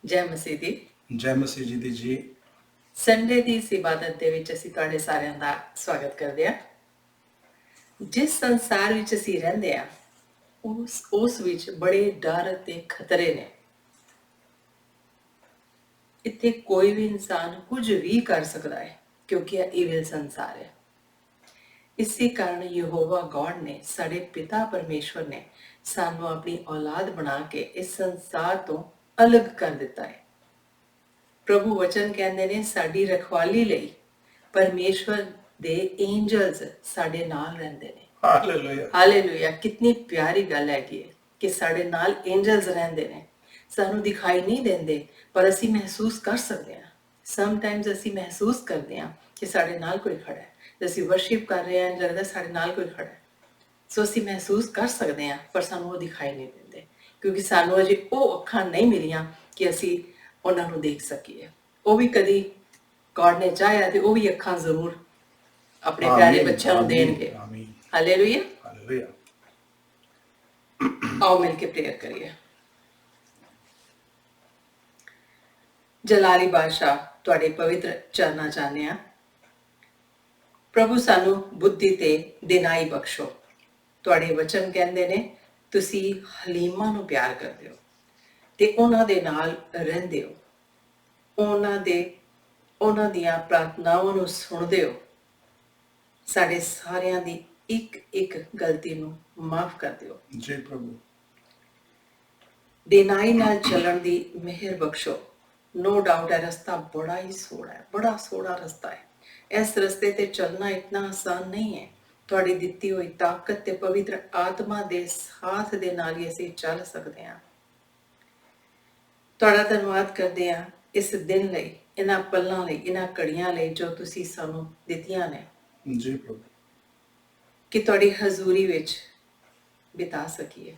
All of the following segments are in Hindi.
ਜੈ ਮਸੀਹ ਦੀ। ਜੈ ਮਸੀਹ ਜੀ ਦੀ ਜੀ। ਸੰਡੇ ਦੀ ਇਸ ਇਬਾਦਤ ਦੇ ਵਿੱਚ ਅਸੀਂ ਤੁਹਾਡੇ ਸਾਰਿਆਂ ਦਾ ਸਵਾਗਤ ਕਰਦੇ ਹਾਂ। ਜਿਸ ਸੰਸਾਰ ਵਿੱਚ ਅਸੀਂ ਰਹਿੰਦੇ ਹਾਂ ਉਸ ਵਿੱਚ ਬੜੇ ਡਰ ਅਤੇ ਖਤਰੇ ਨੇ। ਇੱਥੇ ਕੋਈ ਵੀ ਇਨਸਾਨ ਕੁਝ ਵੀ ਕਰ ਸਕਦਾ ਹੈ ਕਿਉਂਕਿ ਇਹ ਈਵਿਲ ਸੰਸਾਰ ਹੈ। ਇਸੇ ਕਾਰਨ ਯਹੋਵਾ ਗॉड ਨੇ, ਸਾਡੇ ਪਿਤਾ ਪਰਮੇਸ਼ਵਰ ਨੇ ਸਾਨੂੰ ਆਪਣੀ ਔਲਾਦ ਬਣਾ ਕੇ ਇਸ ਸੰਸਾਰ ਤੋਂ ਅਲੱਗ ਕਰ ਦਿੱਤਾ ਹੈ। ਪ੍ਰਭੂ ਵਚਨ ਕਹਿੰਦੇ ਨੇ ਸਾਡੀ ਰਖਵਾਲੀ ਲਈ ਪਰਮੇਸ਼ਵਰ ਦੇ ਐਂਜਲਸ ਸਾਡੇ ਨਾਲ ਰਹਿੰਦੇ ਨੇ। Hallelujah hallelujah. ਕਿੰਨੀ ਪਿਆਰੀ ਗੱਲ ਹੈਗੀ ਹੈ ਕਿ ਸਾਡੇ ਨਾਲ ਐਂਜਲਸ ਰਹਿੰਦੇ ਨੇ। ਸਾਨੂੰ ਦਿਖਾਈ ਨਹੀਂ ਦਿੰਦੇ ਪਰ ਅਸੀਂ ਮਹਿਸੂਸ ਕਰ ਸਕਦੇ ਹਾਂ। ਸਮਟਾਈਮਸ ਅਸੀਂ ਮਹਿਸੂਸ ਕਰਦੇ ਹਾਂ ਕਿ ਸਾਡੇ ਨਾਲ ਕੋਈ ਖੜਾ ਹੈ। ਜੇ ਅਸੀਂ ਵਰਸ਼ਿਪ ਕਰ ਰਹੇ ਹਾਂ ਲੱਗਦਾ ਸਾਡੇ ਨਾਲ ਕੋਈ ਖੜਾ ਹੈ। ਸੋ ਅਸੀਂ ਮਹਿਸੂਸ ਕਰ ਸਕਦੇ ਹਾਂ ਪਰ ਸਾਨੂੰ ਉਹ ਦਿਖਾਈ ਨਹੀਂ ਦਿੰਦੇ ਕਿਉਂਕਿ ਸਾਨੂੰ ਅਜੇ ਉਹ ਅੱਖਾਂ ਨਹੀਂ ਮਿਲੀਆਂ ਕਿ ਅਸੀਂ ਉਹਨਾਂ ਨੂੰ ਦੇਖ ਸਕੀਏ। ਉਹ ਵੀ ਕਦੀ ਗॉड ਨੇ ਚਾਹਿਆ ਤੇ ਉਹ ਵੀ ਅੱਖਾਂ ਜ਼ਰੂਰ ਆਪਣੇ ਪਿਆਰੇ ਬੱਚਿਆਂ ਨੂੰ ਦੇਣਗੇ। ਹਾਲੇਲੂਇਆ। ਹਾਲੇਲੂਇਆ। ਆਓ ਮਿਲ ਕੇ ਪ੍ਰੇਅਰ ਕਰੀਏ। ਜਲਾਲੀ ਬਾਦਸ਼ਾਹ ਤੁਹਾਡੇ ਪਵਿੱਤਰ ਚਰਨਾਂ ਚਾਹੁੰਦੇ ਹਾਂ। ਪ੍ਰਭੂ ਸਾਨੂੰ ਬੁੱਧੀ ਤੇ ਦਿਨਾਈ ਬਖਸ਼ੋ। ਤੁਹਾਡੇ ਵਚਨ ਕਹਿੰਦੇ ਨੇ ਤੁਸੀਂ ਹਲੀਮਾਂ ਨੂੰ ਪਿਆਰ ਕਰਦੇ ਹੋ ਤੇ ਉਹਨਾਂ ਦੇ ਨਾਲ ਰਹਿੰਦੇ ਹੋ, ਉਹਨਾਂ ਦੀਆਂ ਪ੍ਰਾਰਥਨਾਵਾਂ ਨੂੰ ਸੁਣਦੇ ਹੋ। ਸਾਡੇ ਸਾਰਿਆਂ ਦੀ ਇੱਕ ਇੱਕ ਗਲਤੀ ਨੂੰ ਮਾਫ ਕਰ ਦਿਓ ਜੀ ਪ੍ਰਭੂ। ਦਿਨਾਈ ਨਾਲ ਚੱਲਣ ਦੀ ਮਿਹਰ ਬਖਸ਼ੋ। ਨੋ ਡਾਊਟ ਇਹ ਰਸਤਾ ਬੜਾ ਹੀ ਸੋਹਣਾ ਹੈ, ਬੜਾ ਸੋਹਣਾ ਰਸਤਾ ਹੈ। ਇਸ ਰਸਤੇ ਤੇ ਚੱਲਣਾ ਇਤਨਾ ਆਸਾਨ ਨਹੀਂ ਹੈ। ਤੁਹਾਡੀ ਦਿੱਤੀ ਹੋਈ ਤਾਕਤ ਤੇ ਪਵਿੱਤਰ ਆਤਮਾ ਦੇ ਸਾਥ ਦੇ ਨਾਲ ਹੀ ਅਸੀਂ ਚੱਲ ਸਕਦੇ ਹਾਂ। ਤੁਹਾਡਾ ਧੰਨਵਾਦ ਕਰਦੇ ਹਾਂ ਇਸ ਦਿਨ ਲਈ, ਇਹਨਾਂ ਪਲਾਂ ਲਈ, ਇਹਨਾਂ ਘੜੀਆਂ ਲਈ ਜੋ ਤੁਸੀਂ ਸਾਨੂੰ ਦਿੱਤੀਆਂ ਨੇ। ਜੀ ਪ੍ਰਭੂ। ਕਿ ਤੁਹਾਡੀ ਹਜ਼ੂਰੀ ਵਿੱਚ ਬਿਤਾ ਸਕੀਏ,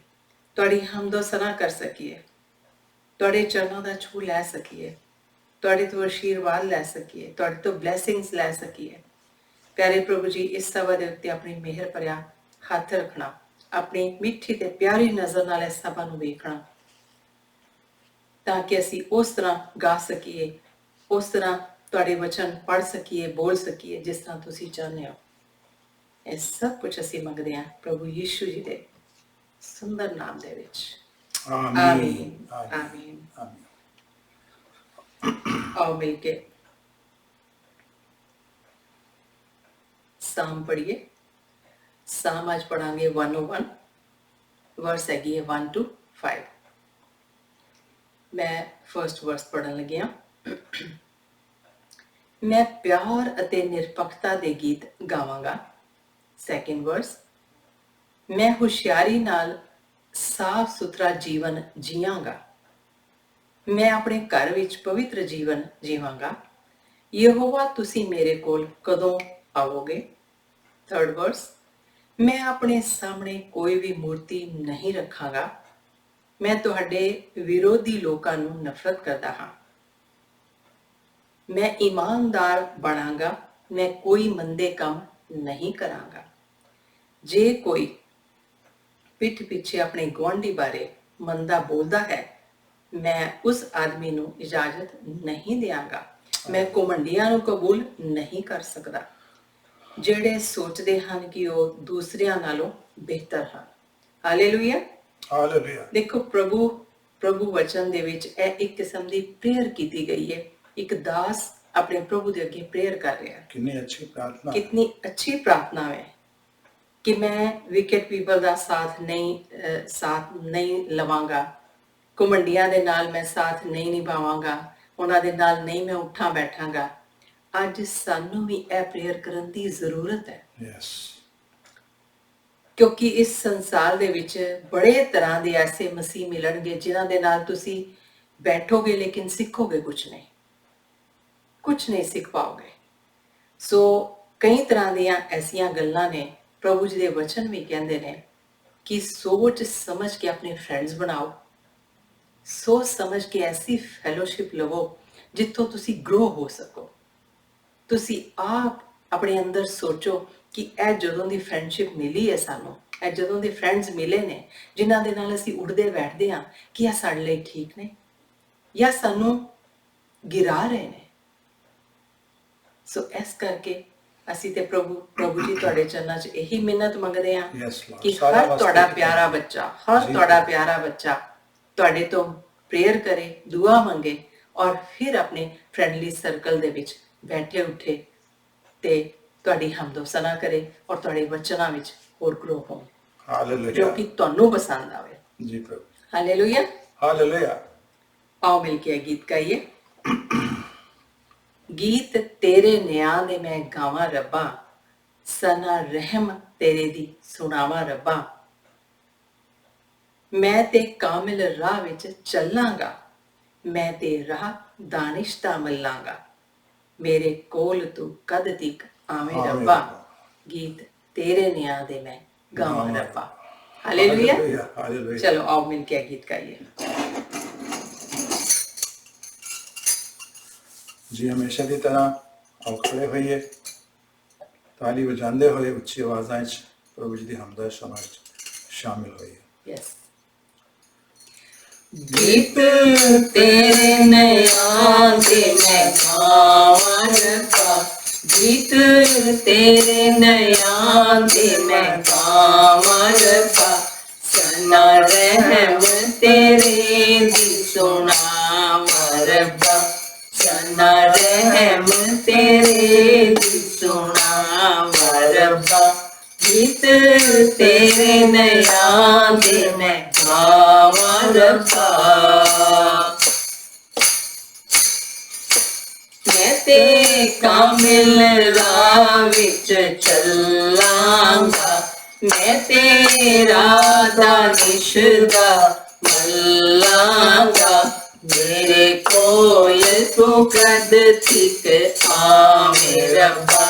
ਤੁਹਾਡੀ ਹਮਦੋ ਸਨਾ ਕਰ ਸਕੀਏ, ਤੁਹਾਡੇ ਚਰਨਾਂ ਦਾ ਛੂਹ ਲੈ ਸਕੀਏ, ਤੁਹਾਡੇ ਤੋਂ ਆਸ਼ੀਰਵਾਦ ਲੈ ਸਕੀਏ, ਤੁਹਾਡੇ ਤੋਂ ਬਲੈਸਿੰਗਸ ਲੈ ਸਕੀਏ। ਪਿਆਰੇ ਪ੍ਰਭੂ ਜੀ, ਇਸ ਸਭਾ ਦੇ ਉੱਤੇ ਆਪਣੀ ਮਿਹਰ ਭਰਿਆ ਹੱਥ ਰੱਖਣਾ, ਆਪਣੀ ਮਿੱਠੀ ਤੇ ਪਿਆਰੀ ਨਜ਼ਰ ਨਾਲ ਇਸ ਸਭਾ ਨੂੰ ਵੇਖਣਾ ਤਾਂ ਕਿ ਅਸੀਂ ਉਸ ਤਰ੍ਹਾਂ ਗਾ ਸਕੀਏ, ਉਸ ਤਰ੍ਹਾਂ ਤੁਹਾਡੇ ਵਚਨ ਪੜ੍ਹ ਸਕੀਏ, ਬੋਲ ਸਕੀਏ ਜਿਸ ਤਰ੍ਹਾਂ ਤੁਸੀਂ ਚਾਹੁੰਦੇ ਹੋ। ਇਹ ਸਭ ਕੁਝ ਅਸੀਂ ਮੰਗਦੇ ਹਾਂ ਪ੍ਰਭੂ ਯੀਸ਼ੂ ਜੀ ਦੇ ਸੁੰਦਰ ਨਾਮ ਦੇ ਵਿੱਚ। ਆਮੀਨ ਆਮੀਨ। ਆਓ ਮਿਲ ਕੇ ਸਾਮ ਪੜ੍ਹੀਏ। ਸਾਮ ਅੱਜ ਪੜਾਂਗੇ 101, ਵਰਸ ਹੈਗੀ ਹੈ 1 to 5। ਮੈਂ ਫਰਸਟ ਵਰਸ ਪੜ੍ਹਨ ਲੱਗੀ ਹਾਂ। ਮੈਂ ਪਿਆਰ ਅਤੇ ਨਿਰਪੱਖਤਾ ਦੇ ਗੀਤ ਗਾਵਾਂਗਾ। ਸੈਕਿੰਡ ਵਰਸ, ਮੈਂ ਹੁਸ਼ਿਆਰੀ ਨਾਲ ਸਾਫ ਸੁਥਰਾ ਜੀਵਨ ਜੀਵਾਂਗਾ। ਮੈਂ ਆਪਣੇ ਘਰ ਵਿੱਚ ਪਵਿੱਤਰ ਜੀਵਨ ਜੀਵਾਂਗਾ। ਯਹੋਵਾ ਤੁਸੀਂ ਮੇਰੇ ਕੋਲ ਕਦੋਂ ਆਵੋਗੇ? ਥਰਡ ਵਰਸ, ਮੈਂ ਆਪਣੇ ਸਾਹਮਣੇ ਕੋਈ ਵੀ ਮੂਰਤੀ ਨਹੀਂ ਰੱਖਾਂਗਾ। ਮੈਂ ਤੁਹਾਡੇ ਵਿਰੋਧੀ ਲੋਕਾਂ ਨੂੰ ਨਫ਼ਰਤ ਕਰਦਾ ਹਾਂ। ਮੈਂ ਈਮਾਨਦਾਰ ਬਣਾਂਗਾ, ਮੈਂ ਕੋਈ ਮੰਦੇ ਕੰਮ ਨਹੀਂ ਕਰਾਂਗਾ। ਜੇ ਕੋਈ ਪਿੱਠ ਪਿੱਛੇ ਆਪਣੇ ਗੁਆਂਢੀ ਬਾਰੇ ਮੰਦਾ ਬੋਲਦਾ ਹੈ, ਮੈਂ ਉਸ ਆਦਮੀ ਨੂੰ ਇਜਾਜ਼ਤ ਨਹੀਂ ਦਿਆਂਗਾ। ਮੈਂ ਘੁਮੰਡੀਆਂ ਨੂੰ ਕਬੂਲ ਨਹੀਂ ਕਰ ਸਕਦਾ, ਜਿਹੜੇ ਸੋਚਦੇ ਹਨ ਕਿ ਉਹ ਦੂਸਰਿਆਂ ਨਾਲੋਂ ਬਿਹਤਰ ਹਨ। ਹਾਲੇਲੂਇਆ। ਹਾਲੇਲੂਇਆ। ਦੇਖੋ ਪ੍ਰਭੂ ਵਚਨ ਦੇ ਵਿੱਚ ਇਹ ਇੱਕ ਕਿਸਮ ਦੀ ਪ੍ਰੇਅਰ ਕੀਤੀ ਗਈ ਹੈ। ਇੱਕ ਦਾਸ ਆਪਣੇ ਪ੍ਰਭੂ ਦੇ ਅੱਗੇ ਪ੍ਰੇਅਰ ਕਰ ਰਿਹਾ। ਕਿੰਨੀ ਅੱਛੀ ਪ੍ਰਾਰਥਨਾ, ਕਿਤਨੀ ਅੱਛੀ ਪ੍ਰਾਰਥਨਾ ਹੈ ਕਿ ਮੈਂ ਵਿਕਟ ਪੀਪਲ ਦਾ ਸਾਥ ਨਹੀਂ ਲਵਾਂਗਾ, ਘੁਮੰਡੀਆਂ ਦੇ ਨਾਲ ਮੈਂ ਸਾਥ ਨਹੀਂ ਨਿਭਾਵਾਂਗਾ, ਉਹਨਾਂ ਦੇ ਨਾਲ ਨਹੀਂ ਮੈਂ ਉੱਠਾਂ ਬੈਠਾਂਗਾ। ਅੱਜ ਸਾਨੂੰ ਵੀ ਇਹ ਪ੍ਰੇਅਰ ਕਰਨ ਦੀ ਜ਼ਰੂਰਤ ਹੈ। ਯੈਸ। ਕਿਉਂਕਿ ਇਸ ਸੰਸਾਰ ਦੇ ਵਿੱਚ ਬੜੇ ਤਰ੍ਹਾਂ ਦੇ ਐਸੇ ਮਸੀਹ ਮਿਲਣਗੇ ਜਿਨ੍ਹਾਂ ਦੇ ਨਾਲ ਤੁਸੀਂ ਬੈਠੋਗੇ ਲੇਕਿਨ ਸਿੱਖੋਗੇ ਕੁਝ ਨਹੀਂ ਸਿੱਖ ਪਾਓਗੇ। ਸੋ ਕਈ ਤਰ੍ਹਾਂ ਦੀਆਂ ਐਸੀਆਂ ਗੱਲਾਂ ਨੇ। ਪ੍ਰਭੂ ਜੀ ਦੇ ਵਚਨ ਵੀ ਕਹਿੰਦੇ ਨੇ ਕਿ ਸੋਚ ਸਮਝ ਕੇ ਆਪਣੇ ਫਰੈਂਡਸ ਬਣਾਓ, ਸੋਚ ਸਮਝ ਕੇ ਐਸੀ ਫੈਲੋਸ਼ਿਪ ਲਵੋ ਜਿੱਥੋਂ ਤੁਸੀਂ ਗਰੋ ਹੋ ਸਕੋ। ਤੁਸੀਂ ਆਪ ਆਪਣੇ ਅੰਦਰ ਸੋਚੋ ਕਿ ਇਹ ਜਦੋਂ ਦੀ ਫਰੈਂਡਸ਼ਿਪ ਮਿਲੀ ਹੈ ਸਾਨੂੰ, ਇਹ ਜਦੋਂ ਦੇ ਫਰੈਂਡਸ ਮਿਲੇ ਨੇ ਜਿਨ੍ਹਾਂ ਦੇ ਨਾਲ ਅਸੀਂ ਉੱਠਦੇ ਬੈਠਦੇ ਹਾਂ, ਕਿ ਇਹ ਸਾਡੇ ਲਈ ਠੀਕ ਨੇ ਜਾਂ ਸਾਨੂੰ ਗਿਰਾ ਰਹੇ ਨੇ। ਸੋ ਇਸ ਕਰਕੇ ਅਸੀਂ ਤੇ ਪ੍ਰਭੂ ਜੀ ਤੁਹਾਡੇ ਚਰਨਾਂ 'ਚ ਇਹੀ ਮਿੰਨਤ ਮੰਗਦੇ ਹਾਂ Yes, Lord. ਕਿ ਸਾਰਾ ਹਰ ਵਾਸਤੇ ਤੁਹਾਡਾ ਕੀਤਾ ਪਿਆਰਾ ਹੈ। ਬੱਚਾ, ਹਰ ਜੀ ਤੁਹਾਡਾ ਪ੍ਰਭੂ। ਪਿਆਰਾ ਬੱਚਾ ਤੁਹਾਡੇ ਤੋਂ ਪ੍ਰੇਅਰ ਕਰੇ, ਦੁਆ ਮੰਗੇ ਔਰ ਫਿਰ ਆਪਣੇ ਫਰੈਂਡਲੀ ਸਰਕਲ ਦੇ ਵਿੱਚ ਬੈਠੇ ਉੱਠੇ ਤੇ ਤੁਹਾਡੀ ਹਮਦੋ ਸਨਾ ਕਰੇ ਔਰ ਤੁਹਾਡੇ ਵਚਨਾਂ ਵਿੱਚ ਹੋਰ ਗਰੋ ਹੋਣ, ਜੋ Hallelujah. ਕਿ ਤੁਹਾਨੂੰ ਪਸੰਦ ਆਵੇ। जी प्रभु। ਹਾਲੇਲੂਇਆ। Hallelujah. ਆਓ ਮਿਲ ਕੇ ਇਹ ਗੀਤ ਗਾਈਏ। ਗੀਤ ਤੇਰੇ ਨਿਆਂ ਦੇ ਮੈਂ ਗਾਵਾਂ ਰੱਬਾ, ਸਨਾ ਰਹਿਮ ਤੇਰੇ ਦੀ ਸੁਣਾਵਾਂ ਰੱਬਾ। ਮੈਂ ਤੇ ਕਾਮਿਲ ਰਾਹ ਵਿੱਚ ਚੱਲਾਂਗਾ, ਮੈਂ ਤੇ ਰਾਹ ਦਾਨਿਸ਼ ਦਾ ਮੱਲਾਂਗਾ। ਮੇਰੇ ਕੋਲ ਤੂੰ ਕਦ ਤੀਕ ਆਵੇਂ ਆਵੇਂ ਰੱਬਾ, ਰੱਬਾ। ਗੀਤ ਤੇਰੇ ਨਿਆਂ ਦੇ ਮੈਂ ਗਾਵਾਂ ਗਾਵਾਂ ਰੱਬਾ। ਹਾਲੇਲੂਇਆ। Hallelujah. Hallelujah. ਚਲੋ ਆਓ ਮਿਲ ਕੇ ਇਹ ਗੀਤ ਗਾਈਏ। जी हमेशा की तरह आओ खड़े होइए, ताली बजाते हुए उच्ची आवाज़ प्रभु जी की हमदा समाज शामिल होइए। यस। गीत तेरे नया दे मैं गावां रब्बा, गीत तेरे नया दे मैं गावां रब्बा। सना रहम तेरे दी सुनावां रब्बा, सना रहम तेरे दी सुनावां रब्बा। गीत तेरे नया दे मैं गावां रब्बा। मैं ते कामिल राह विच चलांगा, मैं तेरा दानिश दा मल्लांगा। मेरे कोल तू कद तिक आवे रब्बा,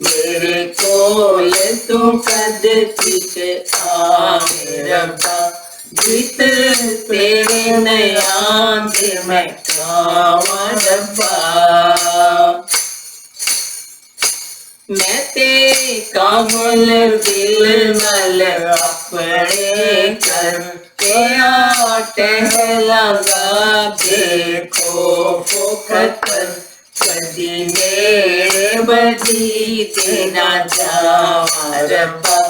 मेरे कोल तू कद तिक आवे रब्बा। गीत तेरे नया दे मैं गावां रब्बा। मैं ते कामुल दिल नल अपने कर तेरा टहलांगा बेखौफ खतर। कदी मेरे बदी देना जावां रब्बा,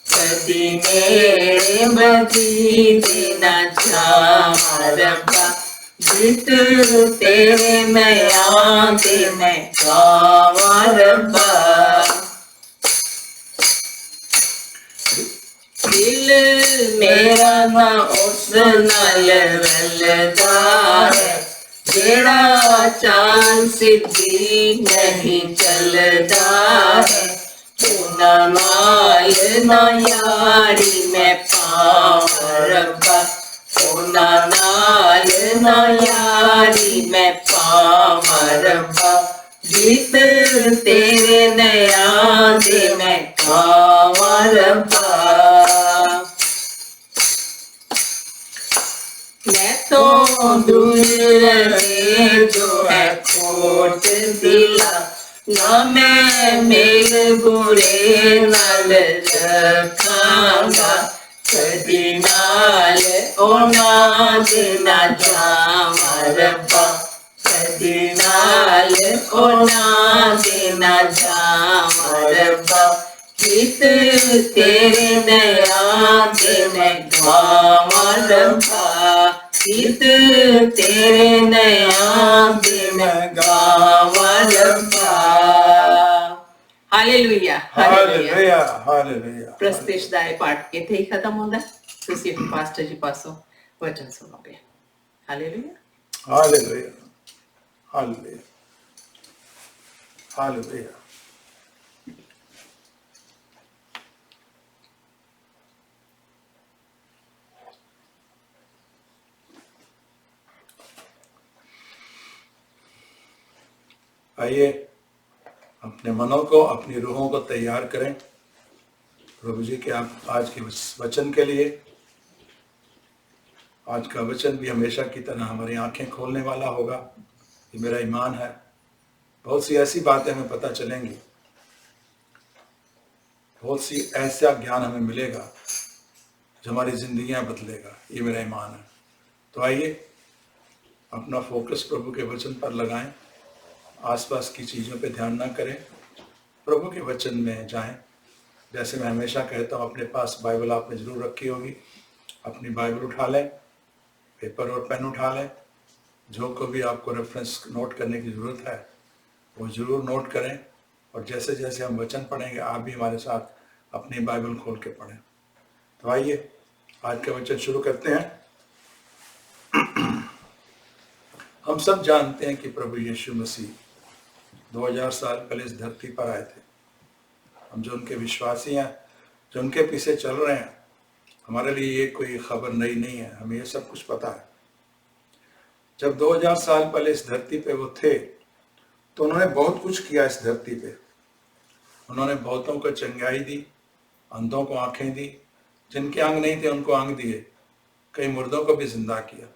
कदी मेरे बदी देना जावां रब्बा। गीत तेरे नया दे मैं गावां रब्बा। दिल मेरा ना उस नाल रलदा है, जेड़ा चाल सिद्धि नहीं चलदा है। उना नाल ना यारी मैं पावां रब्बा, उना नाल ना यारी मैं पावां रब्बा। गीत तेरे नया दे मैं गावां रब्बा। मैं तो दूर रहे जो है खोट दिला, ना मैं मेल बुरे नाल रखांगा। कदी नाल ओना देना जावां रब्बा, कदी नाल ओना देना जावां रब्बा। गीत तेरे नया दे मैं गावां रब्बा, गीत तेरे नया दे मैं गावां रब्बा। ਹਾਲੇਲੂਇਆ। Hallelujah. Hallelujah. ਪ੍ਰਸਤੀਸ਼ ਦਾ ਇਹ ਪਾਠ ਇੱਥੇ ਹੀ ਖਤਮ ਹੁੰਦਾ। ਤੁਸੀਂ ਹੁਣ ਪਾਸਟਰ ਜੀ ਪਾਸੋਂ ਵਚਨ ਸੁਣੋਗੇ। ਹਾਲੇਲੂਇਆ। Hallelujah. Hallelujah. Hallelujah. आइए अपने मनों को, अपनी रूहों को तैयार करें प्रभु जी के आप आज के वचन के लिए। आज का वचन भी हमेशा की तरह हमारी आंखें खोलने वाला होगा, ये मेरा ईमान है। बहुत सी ऐसी बातें हमें पता चलेंगी, बहुत सी ऐसा ज्ञान हमें मिलेगा जो हमारी जिंदगियां बदलेगा, ये मेरा ईमान है। तो आइए अपना फोकस प्रभु के वचन पर लगाएं, आसपास की चीज़ों पे ध्यान ना करें, प्रभु के वचन में जाएं। जैसे मैं हमेशा कहता हूँ, अपने पास बाइबल आपने ज़रूर रखी होगी, अपनी बाइबल उठा लें, पेपर और पेन उठा लें, जो को भी आपको रेफरेंस नोट करने की ज़रूरत है वो ज़रूर नोट करें। और जैसे जैसे हम वचन पढ़ेंगे आप भी हमारे साथ अपनी बाइबल खोल के पढ़ें। तो आइए आज का वचन शुरू करते हैं। हम सब जानते हैं कि प्रभु यीशु मसीह 2000 साल पहले इस धरती पर आए थे। हम जो उनके विश्वासी हैं, जो उनके पीछे चल रहे हैं, हमारे लिए ये कोई खबर नई नहीं है, हमें ये सब कुछ पता है। जब 2000 साल पहले इस धरती पे वो थे तो उन्होंने बहुत कुछ किया इस धरती पे। उन्होंने बहुतों को चंगाई दी, अंधों को आंखें दी, जिनके अंग नहीं थे उनको अंग दिए, कई मुर्दों को भी जिंदा किया,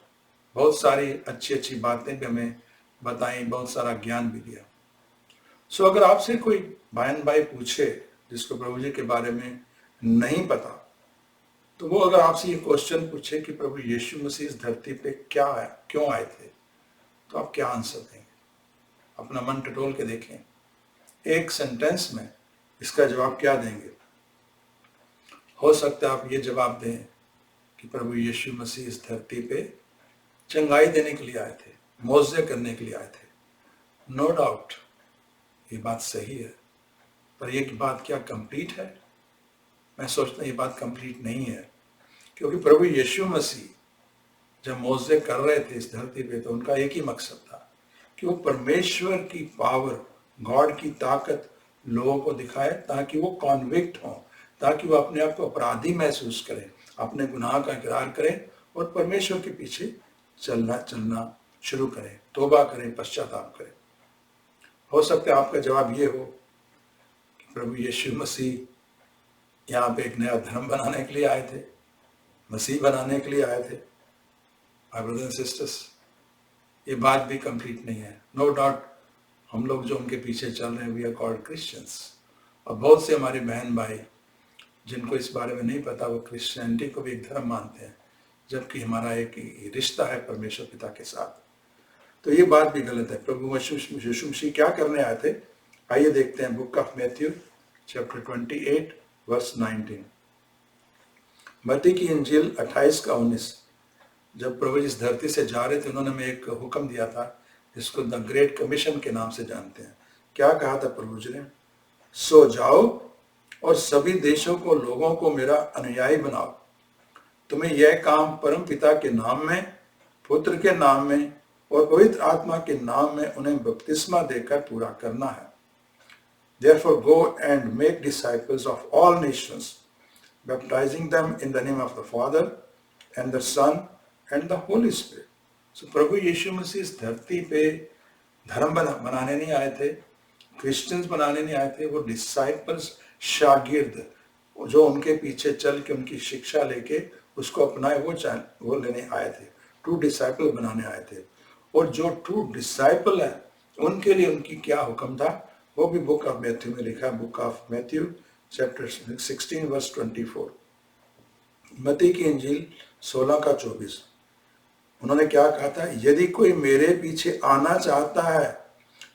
बहुत सारी अच्छी अच्छी बातें भी हमें बताई, बहुत सारा ज्ञान भी दिया। सो अगर आपसे कोई बहन भाई पूछे जिसको प्रभु जी के बारे में नहीं पता, तो वो अगर आपसे ये क्वेश्चन पूछे कि प्रभु यीशु मसीह इस धरती पे क्या है, क्यों आए थे, तो आप क्या आंसर देंगे? अपना मन टटोल के देखें, एक सेंटेंस में इसका जवाब क्या देंगे? हो सकता है आप ये जवाब दें कि प्रभु यीशु मसीह इस धरती पे चंगाई देने के लिए आए थे, मौजे करने के लिए आए थे। नो डाउट ये बात सही है, पर ये बात क्या कंप्लीट है? मैं सोचता हूँ ये बात कंप्लीट नहीं है, क्योंकि प्रभु यीशु मसीह जब मौजे कर रहे थे इस धरती पे तो उनका एक ही मकसद था कि वो परमेश्वर की पावर, गॉड की ताकत लोगों को दिखाए, ताकि वो कॉन्विक्ट हों, ताकि वो अपने आप को अपराधी महसूस करें, अपने गुनाह का इकरार करें और परमेश्वर के पीछे चलना शुरू करें, तौबा करें, पश्चाताप करें। हो सकता है आपका जवाब ये हो कि प्रभु यीशु मसीह यहाँ पे एक नया धर्म बनाने के लिए आए थे, मसीह बनाने के लिए आए थे। माय ब्रदर्स एंड सिस्टर्स, ये बात भी कंप्लीट नहीं है। नो डाउट हम लोग जो उनके पीछे चल रहे हैं, वी आर कॉल्ड क्रिश्चियंस, और बहुत से हमारे बहन भाई जिनको इस बारे में नहीं पता वो क्रिश्चियनिटी को भी एक धर्म मानते हैं, जबकि हमारा एक रिश्ता है परमेश्वर पिता के साथ। तो ये बात भी गलत है। प्रभु यीशु मसीह क्या करने आए थे, आइए देखते हैं। Book of Matthew chapter 28 verse 19। मत्ती की इंजील 28 का 19। जब प्रभु इस धरती से जा रहे थे उन्होंने हमें एक हुक्म दिया था जिसको द ग्रेट कमीशन के नाम से जानते हैं। क्या कहा था प्रभु जी ने? सो जाओ और सभी देशों को, लोगों को मेरा अनुयायी बनाओ। तुम्हें यह काम परम पिता के नाम में, पुत्र के नाम में और पवित्र आत्मा के नाम में उन्हें बपतिस्मा देकर पूरा करना है। Therefore go and make disciples of all nations, baptizing them in the name of the Father and the Son and the Holy Spirit. So प्रभु यीशु मसीह इस धरती पे धर्म बनाने नहीं आए थे, क्रिश्चियंस बनाने नहीं आए थे। वो डिसाइपल्स, शागिर्द, जो उनके पीछे चल के उनकी शिक्षा लेके उसको अपनाए, वो लेने आए थे। ट्रू डिसाइपल बनाने आए थे। और जो ट्रू डिसाइपल है उनके लिए उनकी क्या हुक्म था वो भी बुक ऑफ मैथ्यू में लिखा है। Book of Matthew chapter 16 verse 24। मत्ती की इंजील 16 का 24। उन्होंने क्या कहा था? यदि कोई मेरे पीछे आना चाहता है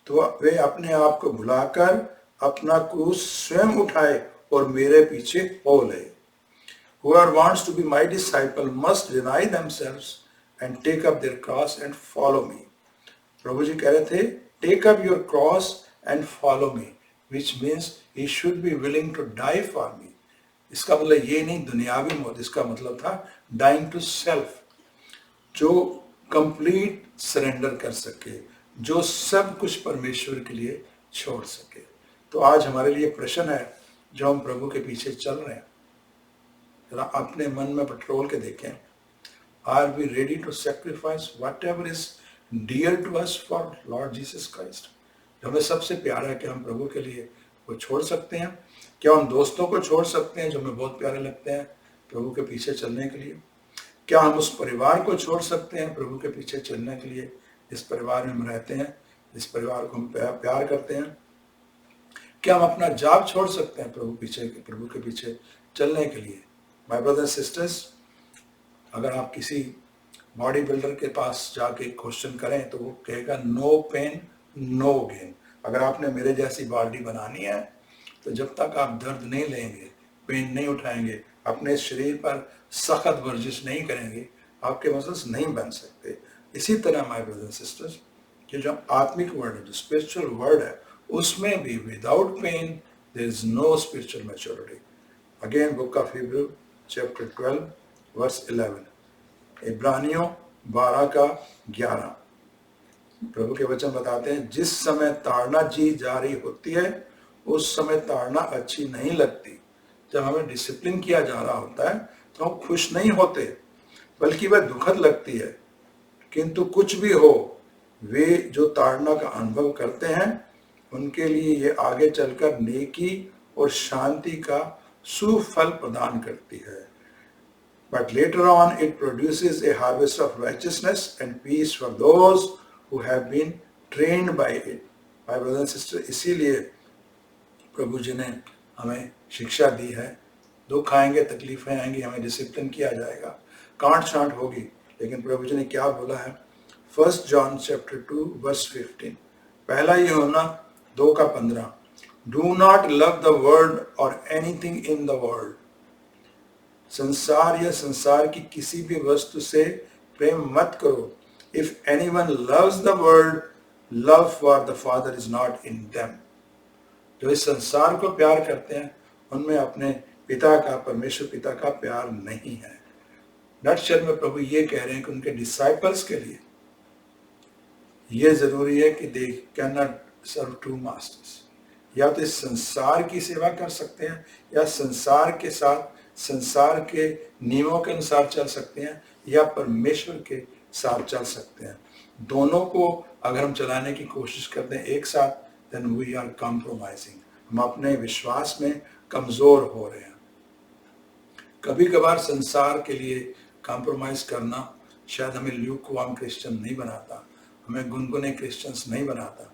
तो वे अपने आप को भुलाकर अपना क्रूस स्वयं उठाए और मेरे पीछे हो ले। Whoever wants to be my disciple must deny themselves and take up their cross and follow me. प्रभु जी कह रहे थे take up your cross and follow me, which means he should be willing to die for me. इसका मतलब ये नहीं दुनियावी मौत, इसका मतलब था dying to self, जो कंप्लीट सरेंडर कर सके, जो सब कुछ परमेश्वर के लिए छोड़ सके। तो आज हमारे लिए प्रश्न है, जो हम प्रभु के पीछे चल रहे हैं, जरा अपने मन में पेट्रोल के देखें। Are we ready to sacrifice whatever is dear to us for Lord Jesus Christ? जो हमें सबसे प्यारा है, कि हम प्रभु के लिए वो छोड़ सकते हैं? क्या हम दोस्तों को छोड़ सकते हैं जो हमें बहुत प्यारे लगते हैं प्रभु के पीछे चलने के लिए? क्या हम उस परिवार को छोड़ सकते हैं प्रभु के पीछे चलने के लिए, जिस परिवार में हम रहते हैं, जिस परिवार को हम प्यार करते हैं? क्या हम अपना जॉब छोड़ सकते हैं प्रभु के पीछे चलने के लिए? माय ब्रदर्स सिस्टर्स, अगर आप किसी बॉडी बिल्डर के पास जाके क्वेश्चन करें तो वो कहेगा नो पेन नो गेन। अगर आपने मेरे जैसी बॉडी बनानी है तो जब तक आप दर्द नहीं लेंगे, पेन नहीं उठाएंगे, अपने शरीर पर सख्त वर्जिश नहीं करेंगे, आपके मसल्स नहीं बन सकते। इसी तरह माय ब्रदर्स एंड सिस्टर्स, कि जो आत्मिक वर्ड है, जो स्पिरिचुअल वर्ड है, उसमें भी without pain there is no spiritual maturity. Again book of Hebrew chapter 12 verse 11, इब्रानियों 12 का 11, प्रभु के वचन बताते हैं जिस समय ताड़ना जी जारी होती है उस समय ताड़ना अच्छी नहीं लगती। जब हमें डिसिप्लिन किया जा रहा होता है तो हम खुश नहीं होते, बल्कि वह दुखद लगती है। किंतु कुछ भी हो, वे जो ताड़ना का अनुभव करते हैं उनके लिए ये आगे चलकर नेकी और शांति का सुफल प्रदान करती है। But later on it produces a harvest of righteousness and peace for those who have been trained by it. My brothers and sisters, इसीलिए प्रभु जी ने हमें शिक्षा दी है। दुख आएंगे, तकलीफें आएंगी, हमें डिसिप्लिन किया जाएगा, कांट छांट होगी, लेकिन प्रभु जी ने क्या बोला है? 1 John chapter 2 verse 15, पहला यूहन्ना 2 का 15, Do not love the world or anything in the world. संसार या संसार की किसी भी वस्तु से प्रेम मत करो। If anyone loves the world, love for the Father is not in them. जो इस संसार को प्यार करते हैं उनमें अपने पिता का, परमेश्वर पिता का प्यार नहीं है। नटशल में प्रभु ये कह रहे हैं कि उनके डिसाइपल्स के लिए ये जरूरी है कि they can not serve two masters. या तो इस संसार की सेवा कर सकते हैं या संसार के साथ, संसार के नियमों के अनुसार चल सकते हैं, या परमेश्वर के साथ चल सकते हैं। दोनों को अगर हम चलाने की कोशिश करते हैं एक साथ, देन वी आर कॉम्प्रोमाइजिंग, हम अपने विश्वास में कमजोर हो रहे हैं। कभी कभार संसार के लिए कॉम्प्रोमाइज करना शायद हमें ल्यूकवार्म क्रिश्चियन नहीं बनाता, हमें गुनगुने क्रिश्चियंस नहीं बनाता,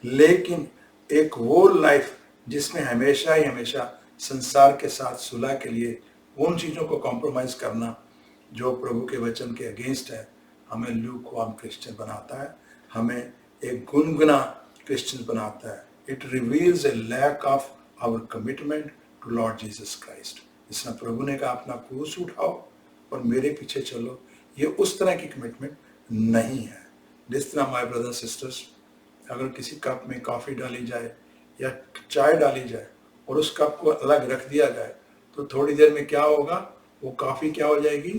लेकिन एक वो लाइफ जिसमें हमेशा ही हमेशा संसार के साथ सुलह के लिए उन चीज़ों को कॉम्प्रोमाइज करना जो प्रभु के वचन के अगेंस्ट है, हमें ल्यूकवार्म क्रिश्चियन बनाता है, हमें एक गुनगुना क्रिश्चियन बनाता है। It reveals a lack of our commitment to Lord Jesus Christ. इसमें प्रभु ने कहा अपना क्रूस उठाओ और मेरे पीछे चलो, ये उस तरह की कमिटमेंट नहीं है। जिस तरह माय ब्रदर्स सिस्टर्स, अगर किसी कप में कॉफ़ी डाली जाए या चाय डाली जाए और उस कप को अलग रख दिया जाए तो थोड़ी देर में क्या होगा? वो कॉफ़ी क्या हो जाएगी?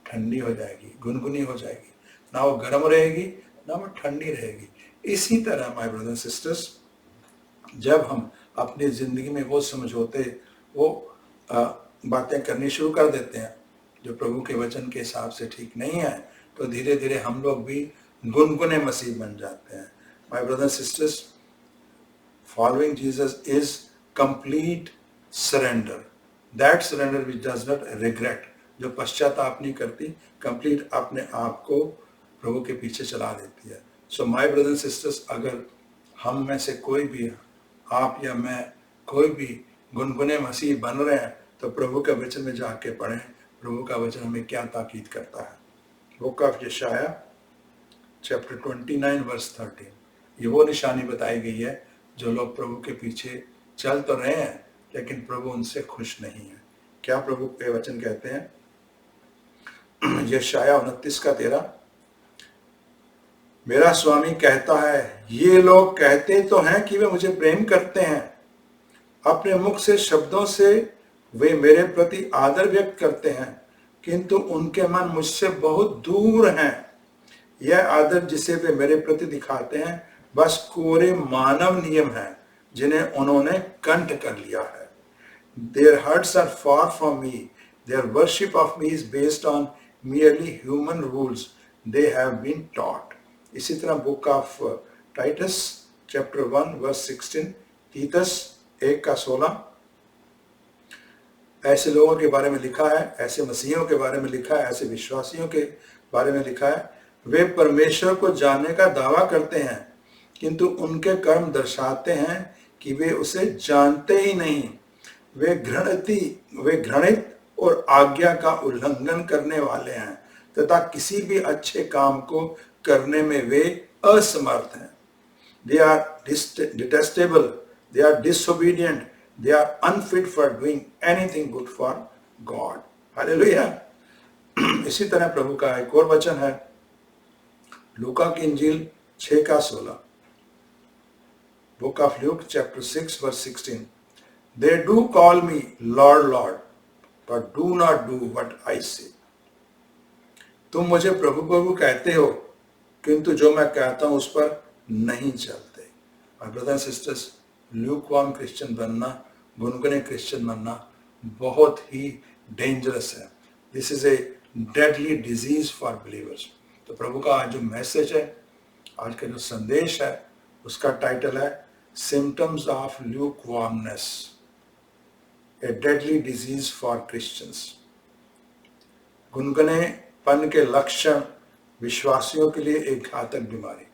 ठंडी हो जाएगी, गुनगुनी हो जाएगी, ना वो गर्म रहेगी ना वो ठंडी रहेगी। इसी तरह माय ब्रदर्स सिस्टर्स, जब हम अपनी ज़िंदगी में वो समझौते, वो बातें करनी शुरू कर देते हैं जो प्रभु के वचन के हिसाब से ठीक नहीं है, तो धीरे धीरे हम लोग भी गुनगुने मसीह बन जाते हैं। My brothers sisters, following Jesus is complete surrender. That surrender which does not regret, जो पश्चाताप नहीं करती, कंप्लीट अपने आप को प्रभु के पीछे चला देती है। सो माय ब्रदर्स सिस्टर्स, अगर हम में से कोई भी, आप या मैं, कोई भी गुनगुने मसीह बन रहे हैं तो प्रभु के वचन में जाके पढ़ें, प्रभु का वचन हमें क्या ताकीद करता है। बुक ऑफ यशाया चैप्टर 29 वर्स 13, ये वो निशानी बताई गई है जो लोग प्रभु के पीछे चल तो रहे हैं लेकिन प्रभु उनसे खुश नहीं है। क्या प्रभु के वचन कहते हैं? यशाया 29 का 13, मेरा स्वामी कहता है, ये लोग कहते तो हैं कि वे मुझे प्रेम करते हैं, अपने मुख से शब्दों से वे मेरे प्रति आदर व्यक्त करते हैं, किंतु उनके मन मुझसे बहुत दूर हैं। यह आदर जिसे वे मेरे प्रति दिखाते हैं बस कोरे मानव नियम हैं जिन्हें उन्होंने कंठ कर लिया है। Their hearts are far from me. Their worship of me is based on merely human rules they have been taught. इसी तरह book of Titus chapter 1 verse 16, तीतस 1 का 16, ऐसे लोगों के बारे में लिखा है, ऐसे मसीहियों के बारे में लिखा है, ऐसे विश्वासियों के बारे में लिखा है, वे परमेश्वर को जानने का दावा करते हैं किंतु उनके कर्म दर्शाते हैं कि वे उसे जानते ही नहीं। वे घृणित और आज्ञा का उल्लंघन करने वाले हैं तथा किसी भी अच्छे काम को करने में वे असमर्थ हैं। They are detestable, they are disobedient, they are unfit for doing anything good for God. Hallelujah. इसी तरह प्रभु का एक और वचन है, लूका की इंजील 6:16, Book of Luke chapter 6 verse 16. They do call me Lord, Lord, but do not do what I say. तुम मुझे प्रभु प्रभु कहते हो, किंतु जो मैं कहता हूं उस पर नहीं चलते। My brothers and sisters, lukewarm Christian बनना, गुनगुने क्रिश्चियन बनना बहुत ही डेंजरस है। This is a deadly disease for believers. तो प्रभु का आज जो मैसेज है, आज का जो संदेश है, उसका टाइटल है symptoms of lukewarmness, a deadly disease for Christians. गुनगुनेपन के लक्षण विश्वासियों के लिए एक घातक बीमारी।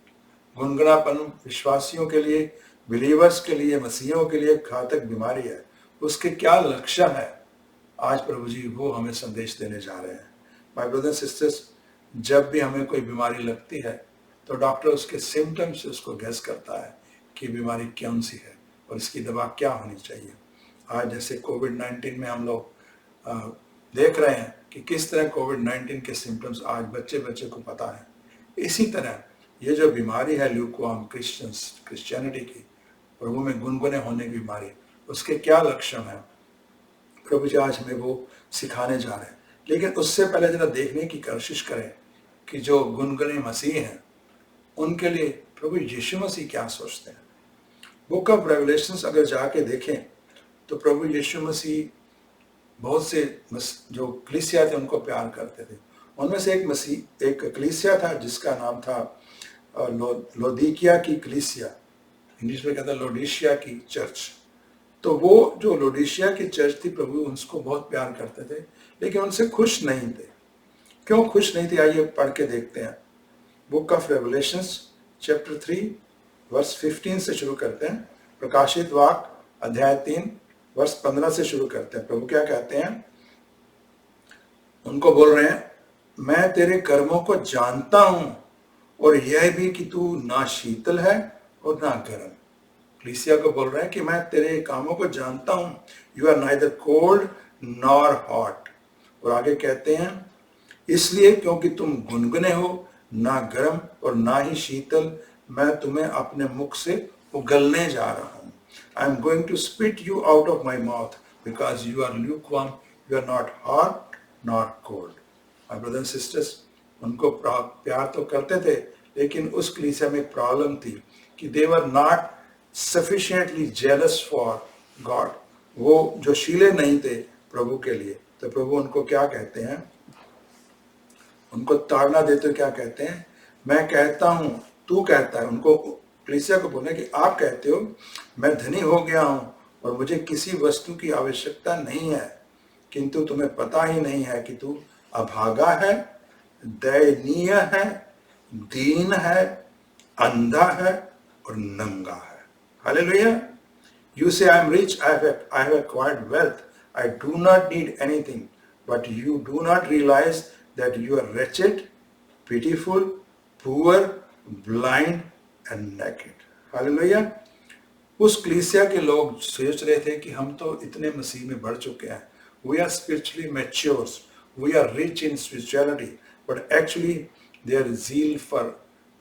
गुनगुनापन विश्वासियों के लिए, बिलीवर्स के लिए, मसीहियों के लिए घातक बीमारी है। उसके क्या लक्षण है, आज प्रभु जी वो हमें संदेश देने जा रहे हैं। माय ब्रदर्स सिस्टर्स, जब भी हमें कोई बीमारी लगती है तो डॉक्टर उसके सिम्टम से उसको गेस करता है कि बीमारी कौन सी है और इसकी दवा क्या होनी चाहिए। आज जैसे कोविड-19 में हम लोग देख रहे हैं कि किस तरह कोविड-19 के सिम्टम्स आज बच्चे को पता है। इसी तरह ये जो बीमारी है ल्यूकवार्म क्रिश्चियनिटी की, प्रभु में गुनगुने होने की बीमारी, उसके क्या लक्षण हैं, प्रभु जी आज हमें वो सिखाने जा रहे हैं। लेकिन उससे पहले जरा देखने की कोशिश करें कि जो गुनगुने मसीह हैं उनके लिए प्रभु यीशु मसीह क्या सोचते हैं। बुक ऑफ रेवलेशंस अगर जाके देखें तो प्रभु यीशु मसीह बहुत से जो कलीसिया थे उनको प्यार करते थे। उनमें से एक कलीसिया था जिसका नाम था लोदीकिया की कलीसिया, इंग्लिश में कहता है लोडीशिया की चर्च। तो वो जो लोडीशिया की चर्च थी, प्रभु उनको बहुत प्यार करते थे, लेकिन उनसे खुश नहीं थे। क्यों खुश नहीं थे, आइए पढ़ के देखते हैं। Book of Revelations chapter 3 verse 15 से शुरू करते हैं। प्रकाशित वाक्य अध्याय 3 वर्स 15 से शुरू करते हैं। प्रभु क्या कहते हैं, उनको बोल रहे हैं, मैं तेरे कर्मों को जानता हूं और यह भी कि तू ना शीतल है और ना गर्म। कलीसिया को बोल रहे हैं कि मैं तेरे कामों को जानता हूं, you are neither cold nor hot. और आगे कहते हैं, इसलिए क्योंकि तुम गुनगुने हो, ना गर्म और ना ही शीतल, मैं तुम्हें अपने मुख से उगलने जा रहा हूं। I am going to spit you out of my mouth because you are lukewarm, you are not hot not cold. My brothers and sisters, उनको प्यार तो करते थे, लेकिन उस कलीसिया में एक प्रॉब्लम थी कि they were not sufficiently jealous for God. वो जो शीले नहीं थे प्रभु के लिए। तो प्रभु उनको क्या कहते हैं, उनको ताड़ना देते हुए क्या कहते हैं, मैं कहता हूं, तू कहता है। उनको कलीसिया को बोले कि आप कहते हो मैं धनी हो गया हूं और मुझे किसी वस्तु की आवश्यकता नहीं है, किंतु तुम्हें पता ही नहीं है कि तू अभागा है, दयनीय है, दीन है, अंधा है और नंगा है। Hallelujah. You say I am rich, I have acquired wealth, I do not need anything, but you do not realize that you are wretched, pitiful, poor, blind and naked. Hallelujah. उस कलीसिया के लोग सोच रहे थे कि हम तो इतने मसीह में बढ़ चुके हैं, we are spiritually mature, we are rich in spirituality, but actually their zeal for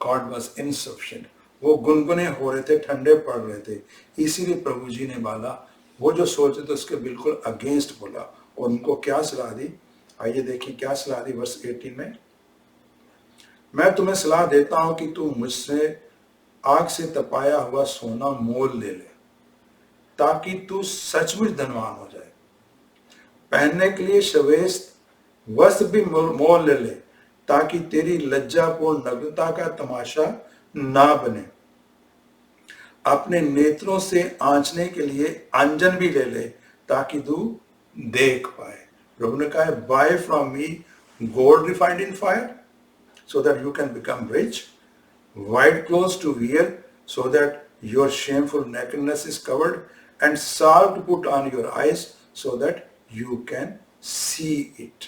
God was insufficient. वो गुनगुने हो रहे थे, ठंडे पड़ रहे थे। इसीलिए प्रभु जी ने बोला, वो जो सोचते थे उसके बिल्कुल अगेंस्ट बोला और उनको क्या सलाह दी। आइए देखिए क्या सलाह दी वर्स 18 में। मैं तुम्हें सलाह देता हूं कि तू मुझसे आग से तपाया हुआ सोना मोल ले ले, ताकि तू सचमुच धनवान हो जाए। पहनने के लिए श्रेष्ठ वस्त्र भी मोल ले ले, ताकि तेरी लज्जापूर्ण नग्नता का तमाशा ना बने। अपने नेत्रों से आंचने के लिए अंजन भी ले ले, ताकि तू देख पाए। प्रभु ने कहा है, buy from me gold refined in fire so that you can become rich, white clothes to wear so that your shameful nakedness is covered, and salve to put on your eyes so that you can see it.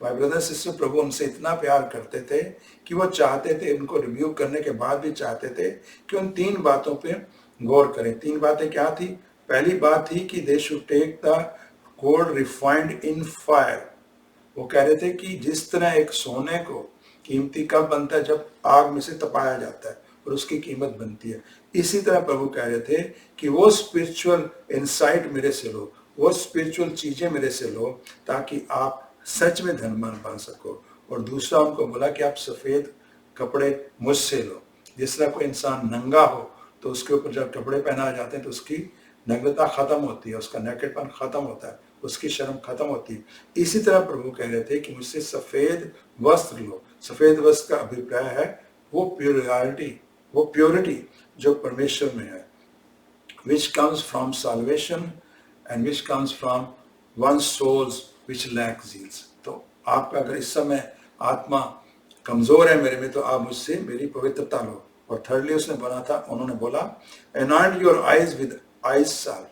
My brother sister, प्रभु उनसे इतना प्यार करते थे कि वो चाहते थे, उनको रिव्यू करने के बाद भी चाहते थे कि उन 3 बातों पे गौर करें। 3 बातें क्या थी? पहली बात थी कि they should take the gold refined in fire. वो कह रहे थे कि जिस तरह एक सोने को कीमती कब बनता है, जब आग में से तपाया जाता है और उसकी कीमत बनती है, इसी तरह प्रभु कह रहे थे कि वो स्पिरिचुअल इंसाइट मेरे से लो, वो स्पिरिचुअल चीजें मेरे से लो, ताकि आप सच में धनवान बन सको। और दूसरा उनको बोला कि आप सफेद कपड़े मुझसे लो। जिस तरह कोई इंसान नंगा हो तो उसके ऊपर जब कपड़े पहनाए जाते हैं तो उसकी नग्नता खत्म होती है, उसका नेकेडपन खत्म होता है, उसकी शर्म खत्म होती है। इसी तरह प्रभु कह रहे थे कि मुझसे सफेद वस्त्र लो। सफेद वस्त्र का अभिप्राय है वो प्योरिटी, वो प्योरिटी जो परमेश्वर में है, which comes from salvation and which comes from one's souls which lack zeals। तो आप अगर इस समय आत्मा कमजोर है मेरे में, तो आप मुझसे मेरी पवित्रता लो। और थर्डली उसने बोला था, उन्होंने बोला anoint your eyes with eyes salve।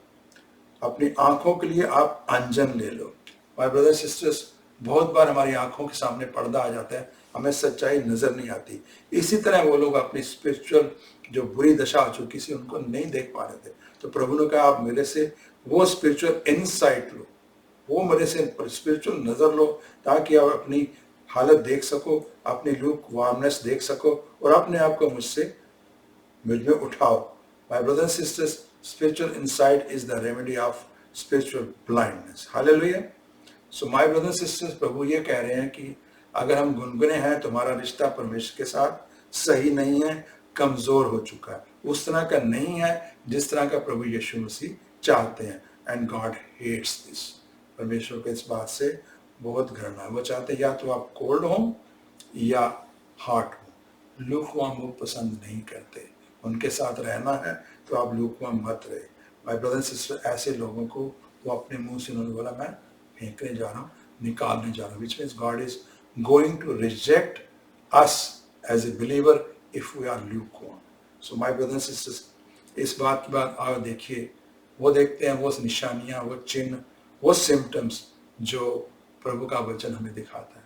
अपनी आंखों के लिए आप अंजन ले लो। माय ब्रदर सिस्टर्स, बहुत बार हमारी आंखों के सामने पर्दा आ जाता है, हमें सच्चाई नजर नहीं आती। इसी तरह वो लोग अपनी स्पिरिचुअल जो बुरी दशा हो चुकी थी उनको नहीं देख पा रहे थे। तो प्रभु ने कहा आप मेरे से वो स्पिरिचुअल इनसाइट लो, वो मेरे से स्पिरिचुअल नजर लो, ताकि आप अपनी हालत देख सको, अपनी लूक वार्मनेस देख सको और अपने आप को मुझसे मुझ में उठाओ। My brothers sisters, spiritual insight is the remedy of spiritual blindness। Hallelujah. So my brothers sisters, प्रभु ये कह रहे हैं कि अगर हम गुनगुने हैं तो हमारा रिश्ता परमेश्वर के साथ सही नहीं है, कमजोर हो चुका है, उस तरह का नहीं है जिस तरह का प्रभु यीशु मसीह चाहते हैं। And God hates this. परमेश्वर को इस बात से बहुत घृणा है। वो चाहते हैं या तो आप कोल्ड हो या हॉट हो, लूकवार्म वो पसंद नहीं करते। उनके साथ रहना है तो आप लूकवार्म मत रहे। माय ब्रदर सिस्टर, ऐसे लोगों को वो अपने मुंह से उन्होंने बोला मैं फेंकने जा रहा हूँ, निकालने जा रहा हूँ, which means God is going to reject us as a believer if we are lukewarm। So my brothers and sisters, इस बात की बात आओ देखिए, वो देखते हैं वो निशानियां, वो चिन्ह, वो सिम्टम्स जो प्रभु का वचन हमें दिखाता है।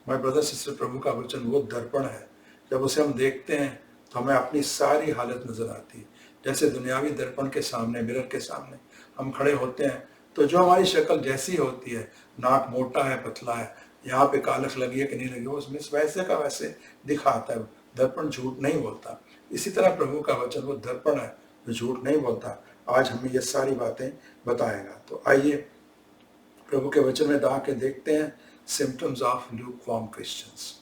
माय ब्रदर सिस्टर, प्रभु का वचन वो दर्पण है, जब उसे हम देखते हैं तो हमें अपनी सारी हालत नजर आती है। जैसे दुनियावी दर्पण के सामने, मिरर के सामने हम खड़े होते हैं तो जो हमारी शक्ल जैसी होती है, नाक मोटा है, पतला है, यहाँ पे कालख लगी है कि नहीं लगी, वो उसमें वैसे का वैसे दिखाता है। दर्पण झूठ नहीं बोलता। इसी तरह प्रभु का वचन वो दर्पण है जो झूठ नहीं बोलता। आज हमें ये सारी बातें बताएगा। तो आइए प्रभु के वचन में के देखते हैं सिम्टम्स ऑफ ल्यूकवार्म क्रिश्चियंस।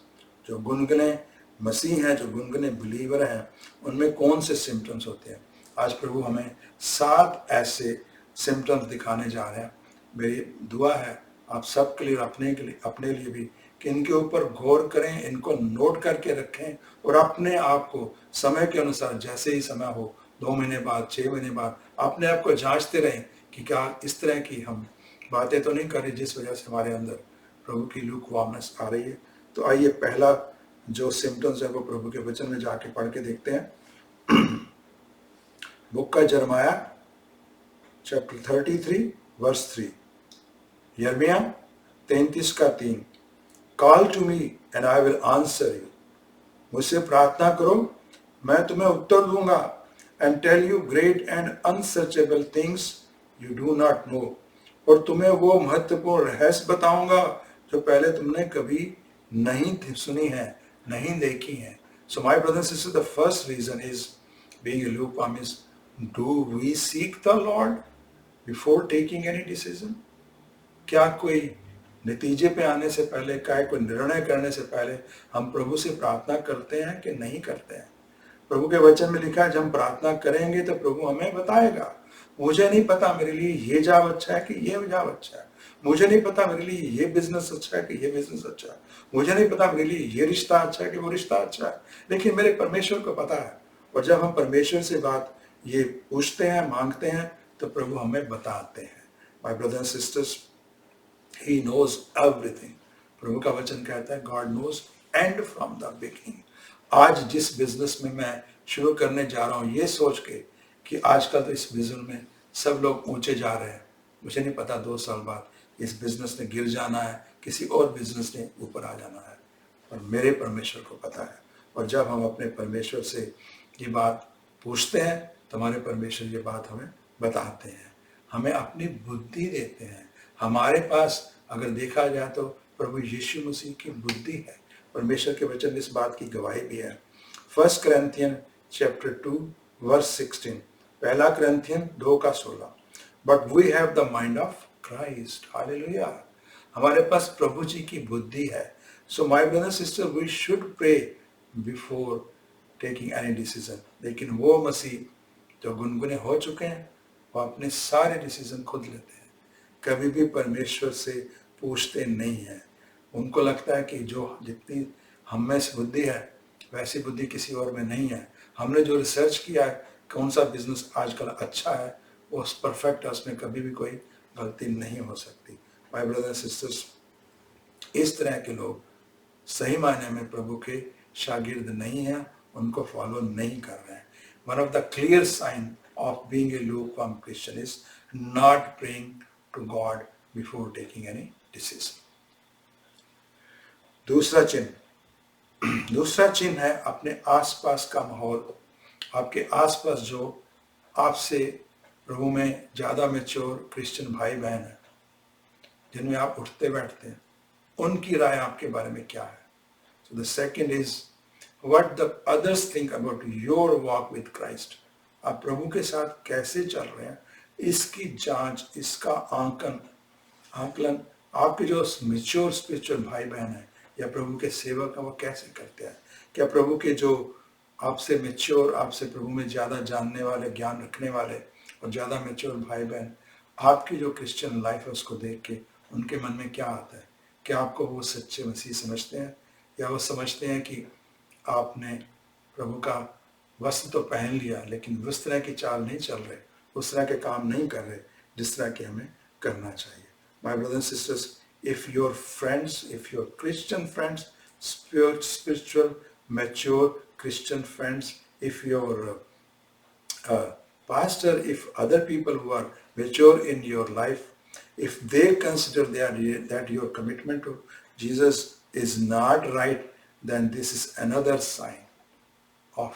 जो गुनगुने मसीह हैं, जो गुनगुने बिलीवर हैं, उनमें कौन से सिम्टम्स होते हैं। आज प्रभु हमें 7 ऐसे सिम्टम्स दिखाने जा रहे हैं। मेरी दुआ है आप सबके लिए, अपने लिए भी, कि इनके ऊपर गौर करें, इनको नोट करके रखें और अपने आप को समय के अनुसार, जैसे ही समय हो, 2 महीने बाद, 6 महीने बाद, अपने आप को जांचते रहें कि क्या इस तरह की हम बातें तो नहीं कर रहे जिस वजह से हमारे अंदर प्रभु की लूकवार्मनेस आ रही है। तो आइए पहला जो सिम्टम्स है वो प्रभु के वचन में जाके पढ़ के देखते हैं। बुक का जरमाया चैप्टर 33 वर्स 3। यिर्मयाह 33 का 3। Call to me and I will answer you. मुझसे प्रार्थना करो, मैं तुम्हें उत्तर दूंगा। And tell you great and unsearchable things you do not know. और तुम्हें वो महत्वपूर्ण रहस्य बताऊंगा जो पहले तुमने कभी नहीं सुनी है, नहीं देखी है। So my brothers and sisters, the first reason is being a lukewarm is, do we seek the Lord before taking any decision? क्या कोई नतीजे पे आने से पहले, क्या कोई निर्णय करने से पहले हम प्रभु से प्रार्थना करते हैं कि नहीं करते हैं? प्रभु के वचन में लिखा है जब हम प्रार्थना करेंगे तो प्रभु हमें बताएगा। मुझे नहीं पता मेरे लिए ये जॉब अच्छा है कि ये जॉब अच्छा है, मुझे नहीं पता मेरे लिए ये बिजनेस अच्छा है कि ये बिजनेस अच्छा है, मुझे नहीं पता मेरे लिए ये रिश्ता अच्छा है कि वो रिश्ता अच्छा है, लेकिन मेरे परमेश्वर को पता है। और जब हम परमेश्वर से बात ये पूछते हैं, मांगते हैं, तो प्रभु हमें बताते हैं। My brothers and sisters, he knows everything. प्रभु का वचन कहता है God knows and from the beginning. आज जिस बिजनेस में मैं शुरू करने जा रहा हूँ, ये सोच के कि आजकल तो इस बिजनेस में सब लोग ऊंचे जा रहे हैं, मुझे नहीं पता 2 साल बाद इस बिजनेस ने गिर जाना है किसी और बिजनेस ने ऊपर आ जाना है, और मेरे परमेश्वर को पता है। और जब हम अपने परमेश्वर से ये बात पूछते हैं तो हमारे परमेश्वर ये बात हमें बताते हैं, हमें अपनी बुद्धि देते हैं। हमारे पास अगर देखा जाए तो प्रभु यीशु मसीह की बुद्धि है। परमेश्वर के वचन में इस बात की गवाही भी है। 1 Corinthians chapter 2 verse 16, पहला Corinthians 2:16, but we have the mind of Christ. Hallelujah. हमारे पास प्रभु जी की बुद्धि है। So my brother sister, we should pray before taking any decision. लेकिन वो मसीह जो गुनगुने हो चुके हैं वो अपने सारे डिसीजन खुद लेते हैं, कभी भी परमेश्वर से पूछते नहीं हैं। उनको लगता है कि जो जितनी हम में से बुद्धि है वैसी बुद्धि किसी और में नहीं है। हमने जो रिसर्च किया है कौन सा बिजनेस आजकल अच्छा है वो परफेक्ट है, उसमें कभी भी कोई गलती नहीं हो सकती। माय ब्रदर सिस्टर्स, इस तरह के लोग सही मायने में प्रभु के शागिर्द नहीं हैं, उनको फॉलो नहीं कर रहे हैं। One of the clear sign of being a lukewarm Christian is not praying to God before taking any decision. दूसरा चिन्ह है अपने आसपास का माहौल। आपके आसपास जो आपसे प्रभु में ज़्यादा मैच्योर क्रिश्चियन भाई बहन हैं, जिनमें आप उठते बैठते हैं, उनकी राय आपके बारे में क्या है। So the second is what the others think about your walk with Christ. आप प्रभु के साथ कैसे चल रहे हैं, इसकी जांच, इसका आकलन आपके जो मैच्योर स्पिरिचुअल भाई बहन है या प्रभु के सेवक है वो कैसे करते हैं। क्या प्रभु के जो आपसे मैच्योर, आपसे प्रभु में ज़्यादा जानने वाले, ज्ञान रखने वाले और ज़्यादा मैच्योर भाई बहन आपकी जो क्रिश्चियन लाइफ है उसको देख के उनके मन में क्या आता है? क्या आपको वो सच्चे मसीह समझते हैं, या वो समझते हैं कि आपने प्रभु का वस्त्र तो पहन लिया लेकिन उस तरह की चाल नहीं चल रहे, उस तरह के काम नहीं कर रहे जिस तरह के हमें करना चाहिए। My brothers and sisters, if your friends, if your Christian friends, spiritual, mature Christian friends, if your pastor, if other people who are mature in your life, if they consider that your commitment to Jesus is not right, then this is another sign of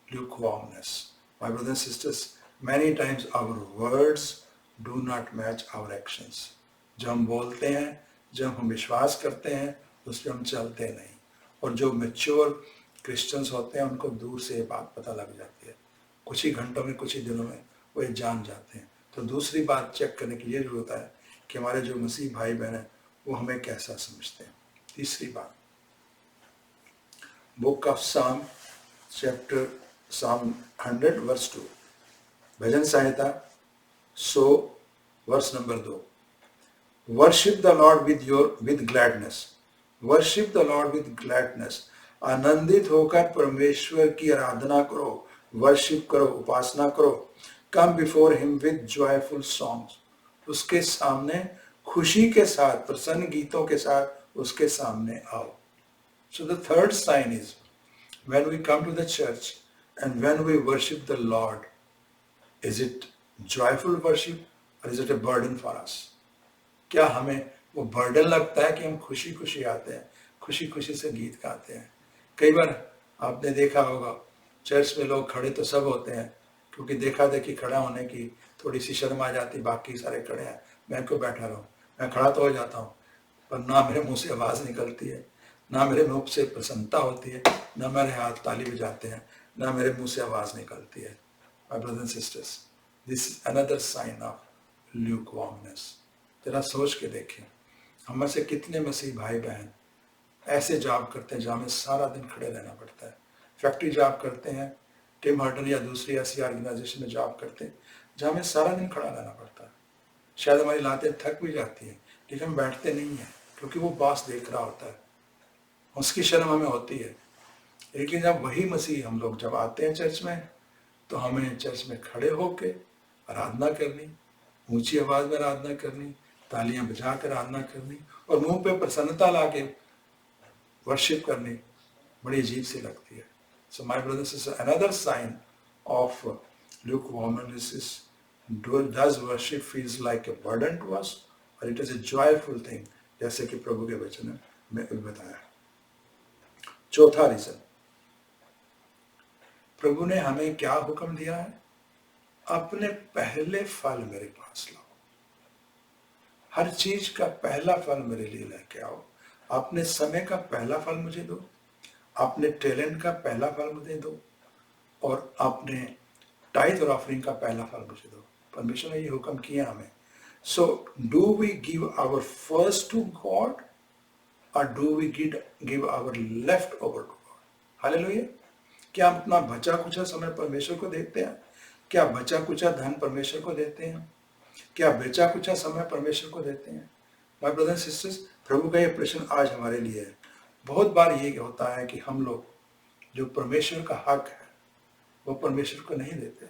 lukewarmness. My brothers and sisters, many times our words do not match our actions. जो हम बोलते हैं, जब हम विश्वास करते हैं उस पर हम चलते नहीं। और जो मैच्योर क्रिश्चियंस होते हैं उनको दूर से ये बात पता लग जाती है, कुछ ही घंटों में, कुछ ही दिनों में वो ये जान जाते हैं। तो दूसरी बात चेक करने की ये जरूरत है कि हमारे जो मसीह भाई बहन हैं वो हमें कैसा समझते हैं। तीसरी बात, बुक ऑफ साम चैप्टर साम 100 वर्स 2, भजन संहिता 100 verse number 2, worship the Lord with gladness. Worship the Lord with gladness. आनंदित होकर परमेश्वर की आराधना करो, वर्शिप करो, उपासना करो। Come before him with joyful songs. उसके सामने खुशी के साथ, प्रसन्न गीतों के साथ उसके सामने आओ। So the third sign is when we come to the church and when we worship the Lord, is it joyful worship or is it a burden for us? क्या हमें वो बर्डन लगता है कि हम खुशी खुशी आते हैं, खुशी खुशी से गीत गाते हैं। कई बार आपने देखा होगा चर्च में लोग खड़े तो सब होते हैं, क्योंकि देखा देखी खड़ा होने की थोड़ी सी शर्म आ जाती, बाकी सारे खड़े हैं, मैं क्यों बैठा रहूं। मैं खड़ा तो हो जाता हूँ पर ना मेरे मुंह से आवाज़ निकलती है, ना मेरे मुंह से प्रसन्नता होती है, ना मेरे हाथ ताली बजाते हैं, ना मेरे मुंह से आवाज़ निकलती है। My brothers and sisters, this is another sign of lukewarmness. जरा सोच के देखें, हम में से कितने मसीह भाई बहन ऐसे जॉब करते हैं जहाँ में सारा दिन खड़े रहना पड़ता है। फैक्ट्री जॉब करते हैं, टिम हर्टन या दूसरी ऐसी ऑर्गेनाइजेशन में जॉब करते हैं जहाँ में सारा दिन खड़ा रहना पड़ता है। शायद हमारी लातें थक भी जाती हैं लेकिन हम बैठते नहीं हैं, क्योंकि वो बॉस देख रहा होता है, उसकी शर्म हमें होती है। लेकिन जब वही मसीह हम लोग जब आते हैं चर्च में, तो हमें चर्च में खड़े होके आराधना करनी, ऊंची आवाज में आराधना करनी, तालियां बजा कर आराधना करनी और मुंह पे प्रसन्नता लाके वर्शिप करनी बड़ी अजीब सी लगती है। So my brothers and sisters, another sign of lukewarmness is, does worship feels like a burden to us or it is a joyful thing जैसे कि प्रभु के वचन में बताया। चौथा रीजन, प्रभु ने हमें क्या हुक्म दिया है? अपने पहले फल मेरे पास लाओ। हर चीज का पहला फल मेरे लिए लेके आओ। अपने समय का पहला फल मुझे दो, अपने टैलेंट का पहला फल मुझे दो, और अपने टाइथ और ऑफरिंग का पहला फल मुझे दो। परमेश्वर ने ये हुक्म किया हमें। So do we give our first to God, और do we give our leftover to God? Hallelujah. क्या हम अपना बचा कुचा समय परमेश्वर को देते हैं? क्या बचा कुचा धन परमेश्वर को देते हैं? क्या बचा कुचा समय परमेश्वर को देते हैं? माय ब्रदर्स सिस्टर्स, प्रभु का ये प्रश्न आज हमारे लिए है। बहुत बार ये होता है कि हम लोग जो परमेश्वर का हक है वो परमेश्वर को नहीं देते।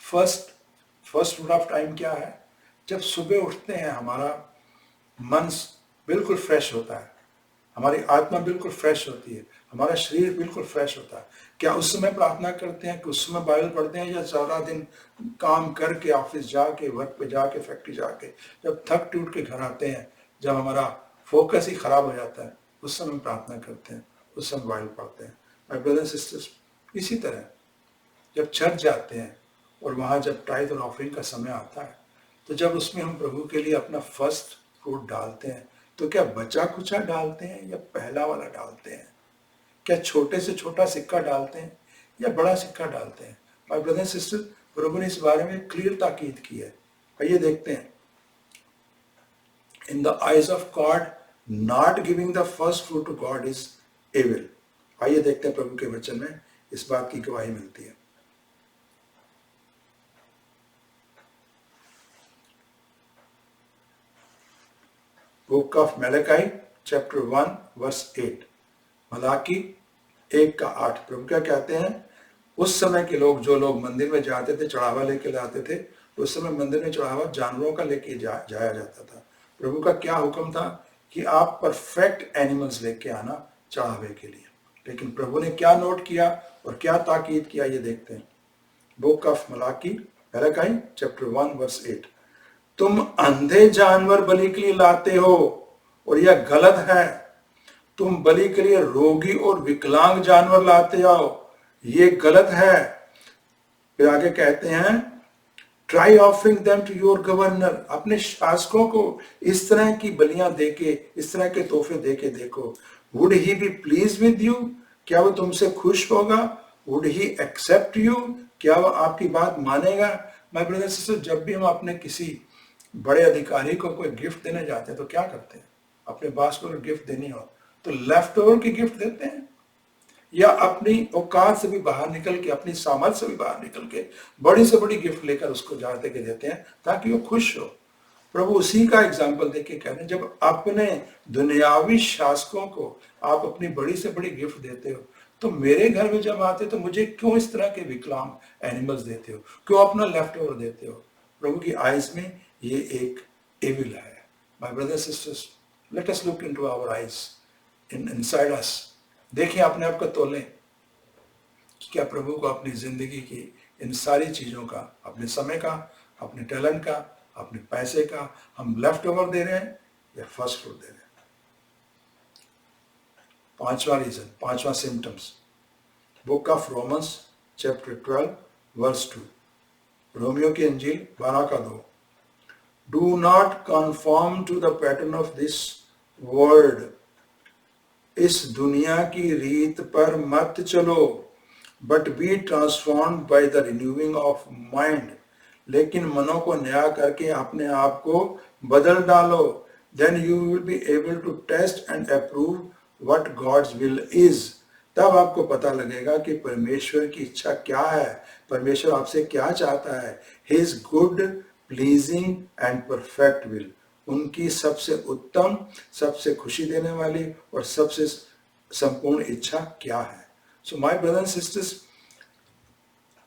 फर्स्ट रूल ऑफ टाइम क्या है? जब सुबह उठते हैं हमारा मन बिल्कुल फ्रेश होता है, हमारी आत्मा बिल्कुल फ्रेश होती है, हमारा शरीर बिल्कुल फ्रेश होता है। क्या उस समय प्रार्थना करते हैं, कि उस समय बाइबल पढ़ते हैं, या सारा दिन काम करके ऑफिस जाके, वर्क पे जाके, फैक्ट्री जाके, जब थक टूट के घर आते हैं, जब हमारा फोकस ही खराब हो जाता है, उस समय प्रार्थना करते हैं, उस समय बाइबल पढ़ते हैं? माय ब्रदर्स सिस्टर्स, इसी तरह जब चर्च जाते हैं और वहाँ जब टाइथ और ऑफरिंग का समय आता है, तो जब उसमें हम प्रभु के लिए अपना फर्स्ट फ्रूट डालते हैं, तो क्या बचा कुचा डालते हैं या पहला वाला डालते हैं? क्या छोटे से छोटा सिक्का डालते हैं या बड़ा सिक्का डालते हैं? माय ब्रदर सिस्टर, प्रभु ने इस बारे में क्लियर ताकीद की है। आइए देखते हैं। In the eyes of God not giving the first fruit to God is evil. आइए देखते हैं प्रभु के वचन में इस बात की गवाही मिलती है। Book of Malachi chapter 1 verse 8। Malachi 1:8। प्रभु क्या कहते हैं? उस समय के लोग, जो लोग मंदिर में जाते थे, चढ़ावा लेके लाते थे, उस समय मंदिर में चढ़ावा जानवरों का लेके जाया जाता था। प्रभु का क्या हुक्म था? कि आप परफेक्ट एनिमल्स लेके आना चढ़ावे के लिए। लेकिन प्रभु ने क्या नोट किया और क्या ताकीद किया, ये देखते हैं। Book of Malachi chapter 1 verse 8। तुम अंधे जानवर बलि के लिए लाते हो, और यह गलत है। तुम बलि के लिए रोगी और विकलांग जानवर लाते आओ, ये गलत है। फिर आगे कहते हैं, try offering them to your governor. अपने शासकों को इस तरह की बलियां देके, इस तरह के तोहफे देके देखो। Would he be please with you? क्या वो तुमसे खुश होगा? Would he accept you? क्या वो आपकी बात मानेगा? माय ब्रदर सिस्टर, जब भी हम अपने किसी बड़े अधिकारी को कोई गिफ्ट देने जाते हैं तो क्या करते हैं? अपने बॉस को गिफ्ट देनी हो तो लेफ्ट ओवर की गिफ्ट देते हैं, या अपनी औकात से भी बाहर निकल के, अपनी सामर्थ से भी बाहर निकल के बड़ी से बड़ी गिफ्ट लेकर उसको जाते के देते हैं ताकि वो खुश हो। प्रभु उसी का एग्जाम्पल देख के कह रहे हैं, जब अपने दुनियावी शासकों को आप अपनी बड़ी से बड़ी गिफ्ट देते हो, तो मेरे घर में जब आते तो मुझे क्यों इस तरह के विकलांग एनिमल्स देते हो? क्यों अपना लेफ्ट ओवर देते हो? प्रभु की आइज में ये एक एविल है। My brothers sisters, let us look into our eyes, inside us. देखें, अपने आप को तोलें कि क्या प्रभु को अपनी जिंदगी की इन सारी चीजों का, अपने समय का, अपने टैलेंट का, अपने पैसे का हम लेफ्ट ओवर दे रहे हैं या फर्स्ट फ्रूट दे रहे हैं? पांचवा रीजन, पांचवा symptoms, book of Romans chapter 12 verse 2। रोमियो की इंजील 12:2। Do not conform to the pattern of this world. इस दुनिया की रीत पर मत चलो, but be transformed by the renewing of mind. लेकिन मनों को नया करके अपने आप को बदल डालो। Then you will be able to test and approve what God's will is. तब आपको पता लगेगा कि परमेश्वर की इच्छा क्या है, परमेश्वर आपसे क्या चाहता है। His good, pleasing and perfect will. उनकी सबसे उत्तम, सबसे खुशी देने वाली और सबसे संपूर्ण इच्छा क्या है? So my brothers and sisters,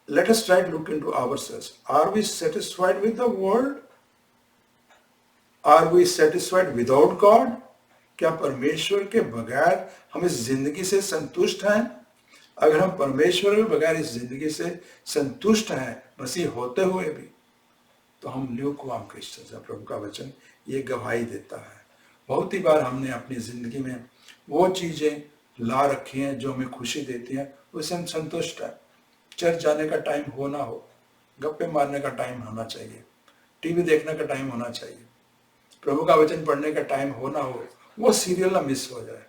let us try to look into ourselves. Are we satisfied with the world? Are we satisfied without God? क्या परमेश्वर के बगैर हम इस जिंदगी से संतुष्ट हैं? अगर हम परमेश्वर के बगैर इस जिंदगी से संतुष्ट हैं, मसीह होते हुए भी, तो हम ल्यूकवार्म क्रिश्चियंस हैं। प्रभु का वचन ये गवाही देता है। बहुत ही बार हमने अपनी ज़िंदगी में वो चीज़ें ला रखी हैं जो हमें खुशी देती हैं, उससे हम संतुष्ट हैं। चर्च जाने का टाइम हो ना हो, गप्पे मारने का टाइम होना चाहिए, टीवी देखने का टाइम होना चाहिए, प्रभु का वचन पढ़ने का टाइम हो ना हो, वो सीरियल ना मिस हो जाए।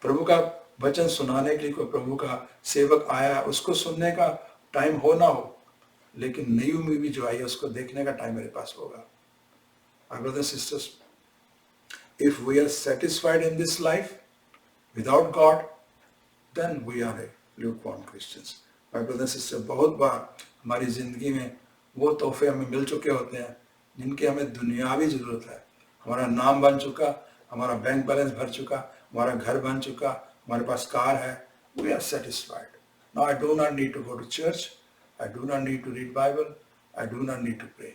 प्रभु का वचन सुनाने के लिए कोई प्रभु का सेवक आया, उसको सुनने का टाइम हो ना हो, लेकिन नई मूवी जो आई है उसको देखने का टाइम मेरे पास होगा। My brothers and sisters, if we are satisfied in this life without God, then we are a lukewarm Christians. My brothers and sisters, बहुत बार हमारी जिंदगी में वो तोहफे हमें मिल चुके होते हैं जिनकी हमें दुनियावी जरूरत है। हमारा नाम बन चुका, हमारा बैंक बैलेंस भर चुका, हमारा घर बन चुका, हमारे पास कार है, we are satisfied. Now I do not need to go to church, I do not need to read Bible, I do not need to pray.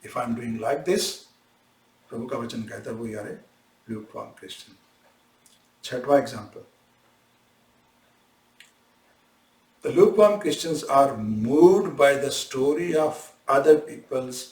If I am doing like this, प्रभु का वचन कहता है वो यार lukewarm Christian. छठवां example, the lukewarm Christians are moved by the story of other people's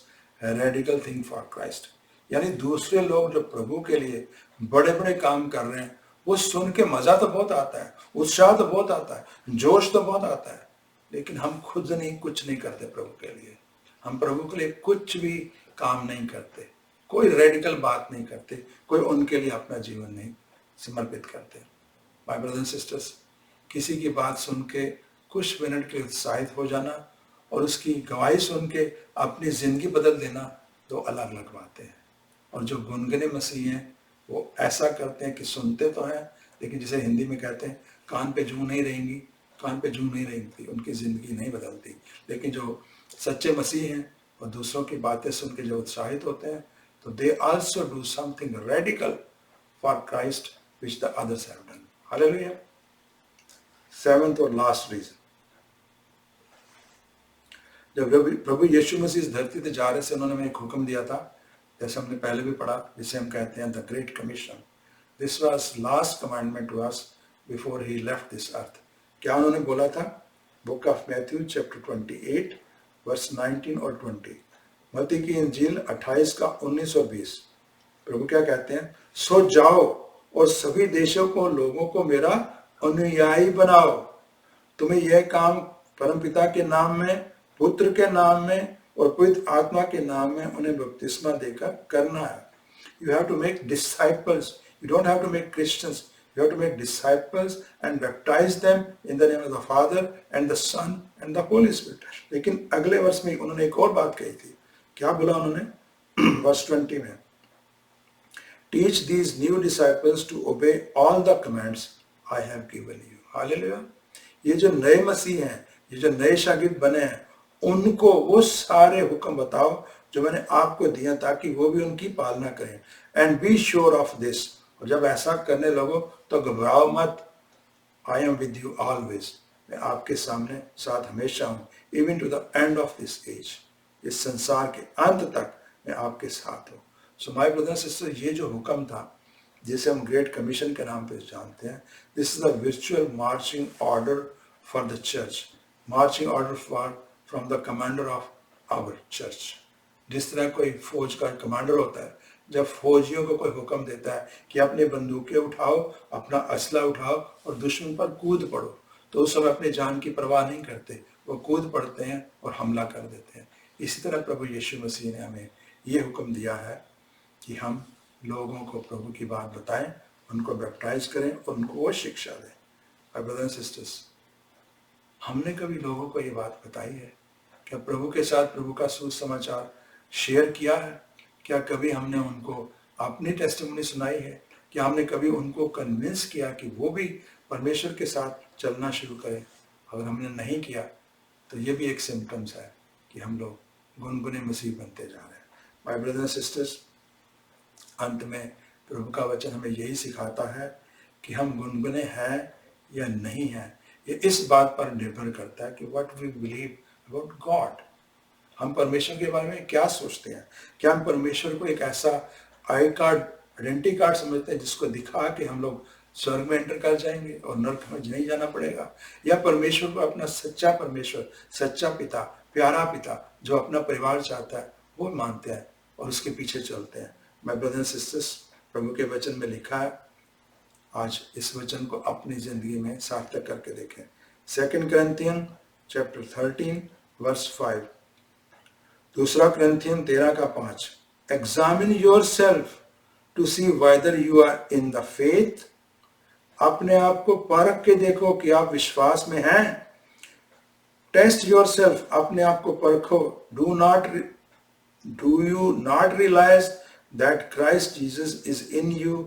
radical thing for Christ. यानी दूसरे लोग जो प्रभु के लिए बड़े बड़े काम कर रहे हैं, वो सुन के मजा तो बहुत आता है, उत्साह तो बहुत आता है, जोश तो बहुत आता है, लेकिन हम खुद नहीं कुछ नहीं करते प्रभु के लिए। हम प्रभु के लिए कुछ भी काम नहीं करते, कोई रेडिकल बात नहीं करते, कोई उनके लिए अपना जीवन नहीं समर्पित करते। माय ब्रदर्स एंड सिस्टर्स, किसी की बात सुन के कुछ मिनट के उत्साहित हो जाना और उसकी गवाही सुन के अपनी जिंदगी बदल देना दो अलग अलग बातें हैं। और जो गुनगुने मसीह हैं वो ऐसा करते हैं कि सुनते तो हैं, लेकिन जिसे हिंदी में कहते हैं कान पे जूं नहीं रहेंगी, कान पे जूं नहीं रहेंगी, उनकी जिंदगी नहीं बदलती। लेकिन जो सच्चे मसीह हैं और दूसरों की बातें सुन के जो उत्साहित होते हैं, तो they also do something radical for Christ which the others have done. Hallelujah. Seventh और लास्ट रीजन, जब प्रभु यीशु मसीह इस धरती पे जा रहे थे, उन्होंने हमें एक हुक्म दिया था, जैसे हमने पहले भी पढ़ा, जिसे हम कहते हैं the great commission. This was last commandment to us before he left this earth. क्या उन्होंने बोला था? Book of Matthew chapter 28 verse 19 और 20, मत्ती की इंजील 28 का 19 और 20। प्रभु क्या कहते हैं? सो जाओ और सभी देशों को लोगों को मेरा अनुयायी बनाओ। तुम्हें यह काम परमपिता के नाम में, पुत्र के नाम में और पवित्र आत्मा के नाम में उन्हें बपतिस्मा देकर करना है। You have to make disciples. You don't have to make Christians. You have to make disciples and baptize them in the name of the Father and the Son and the Holy Spirit. लेकिन अगले वर्ष में उन्होंने एक और बात कही थी। क्या बोला उन्होंने? वर्स 20 में, Teach these new disciples to obey all the commands I have given you. Hallelujah. ये जो नए मसीह हैं, ये जो नए शागिर्द बने हैं, उनको वो सारे हुक्म बताओ जो मैंने आपको दिया, ताकि वो भी उनकी पालना करें। And be sure of this, और जब ऐसा करने लगो तो घबराओ मत। I am with you always, मैं आपके सामने साथ हमेशा हूँ, even to the end of this age, इस संसार के अंत तक मैं आपके साथ हूँ। सो माय ब्रदर सिस्टर, ये जो हुक्म था जिसे हम ग्रेट कमीशन के नाम पे जानते हैं, this is the virtual marching order for the church, marching order for from the commander of our church. जिस तरह कोई फौज का कमांडर होता है, जब फौजियों को कोई हुक्म देता है कि अपनी बंदूकें उठाओ, अपना असला उठाओ और दुश्मन पर कूद पड़ो, तो उस समय अपनी जान की परवाह नहीं करते, वो कूद पड़ते हैं और हमला कर देते हैं। इसी तरह प्रभु यीशु मसीह ने हमें ये हुक्म दिया है कि हम लोगों को प्रभु की बात बताएं, उनको बैप्टाइज करें और उनको वो शिक्षा दें। माय ब्रदर्स एंड सिस्टर्स, हमने कभी लोगों को ये बात बताई है? क्या प्रभु के साथ प्रभु का सुसमाचार शेयर किया है? क्या कभी हमने उनको अपनी टेस्टिमनी सुनाई है? क्या हमने कभी उनको कन्विंस किया कि वो भी परमेश्वर के साथ चलना शुरू करें? अगर हमने नहीं किया तो ये भी एक सिम्टम्स है कि हम लोग गुनगुने मसीह बनते जा रहे हैं। माय ब्रदर्स एंड सिस्टर्स, अंत में प्रभु का वचन हमें यही सिखाता है कि हम गुनगुने हैं या नहीं हैं, ये इस बात पर निर्भर करता है कि what we believe about God. हम परमेश्वर के बारे में क्या सोचते हैं? क्या हम परमेश्वर को एक ऐसा आई कार्ड, आइडेंटिटी कार्ड समझते हैं जिसको दिखा के हम लोग स्वर्ग में एंटर कर जाएंगे और नरक में नहीं जाना पड़ेगा? या परमेश्वर को अपना सच्चा परमेश्वर, सच्चा पिता, प्यारा पिता जो अपना परिवार चाहता है वो मानते हैं और उसके पीछे चलते हैं? माय ब्रदर्स एंड सिस्टर्स, प्रभु के वचन में लिखा है। आज इस वचन को अपनी जिंदगी में सार्थक करके देखें। 2 Corinthians chapter 13 verse 5, 2 Corinthians 13:5, Examine yourself to see whether you are in the faith. अपने आप को परख के देखो कि आप विश्वास में हैं। टेस्ट योरसेल्फ, अपने आप को परखो। Do you not realize that Christ Jesus is in you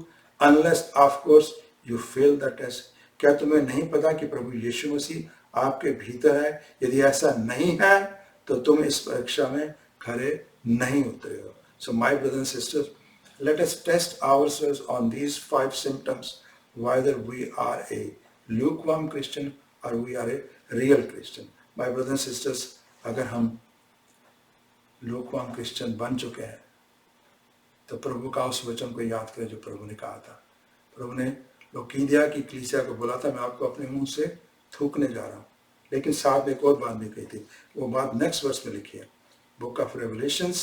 unless of course you fail the test? क्या तुम्हें नहीं पता कि प्रभु यीशु मसीह आपके भीतर है? यदि ऐसा नहीं है तो तुम इस परीक्षा में खरे नहीं उतरे हो। So my brothers and sisters, let us test ourselves on these 5 symptoms whether we are a lukewarm Christian or we are a real Christian. My brothers and sisters, अगर हम lukewarm Christian बन चुके हैं तो प्रभु का उस वचन को याद करें जो प्रभु ने कहा था। प्रभु ने लौकीदिया की कलीसिया को बोला था, मैं आपको अपने मुंह से थूकने जा रहा हूँ। लेकिन साथ में एक और बात भी कही थी, वो बात नेक्स्ट वर्स में लिखी है, बुक ऑफ रेवलेशंस,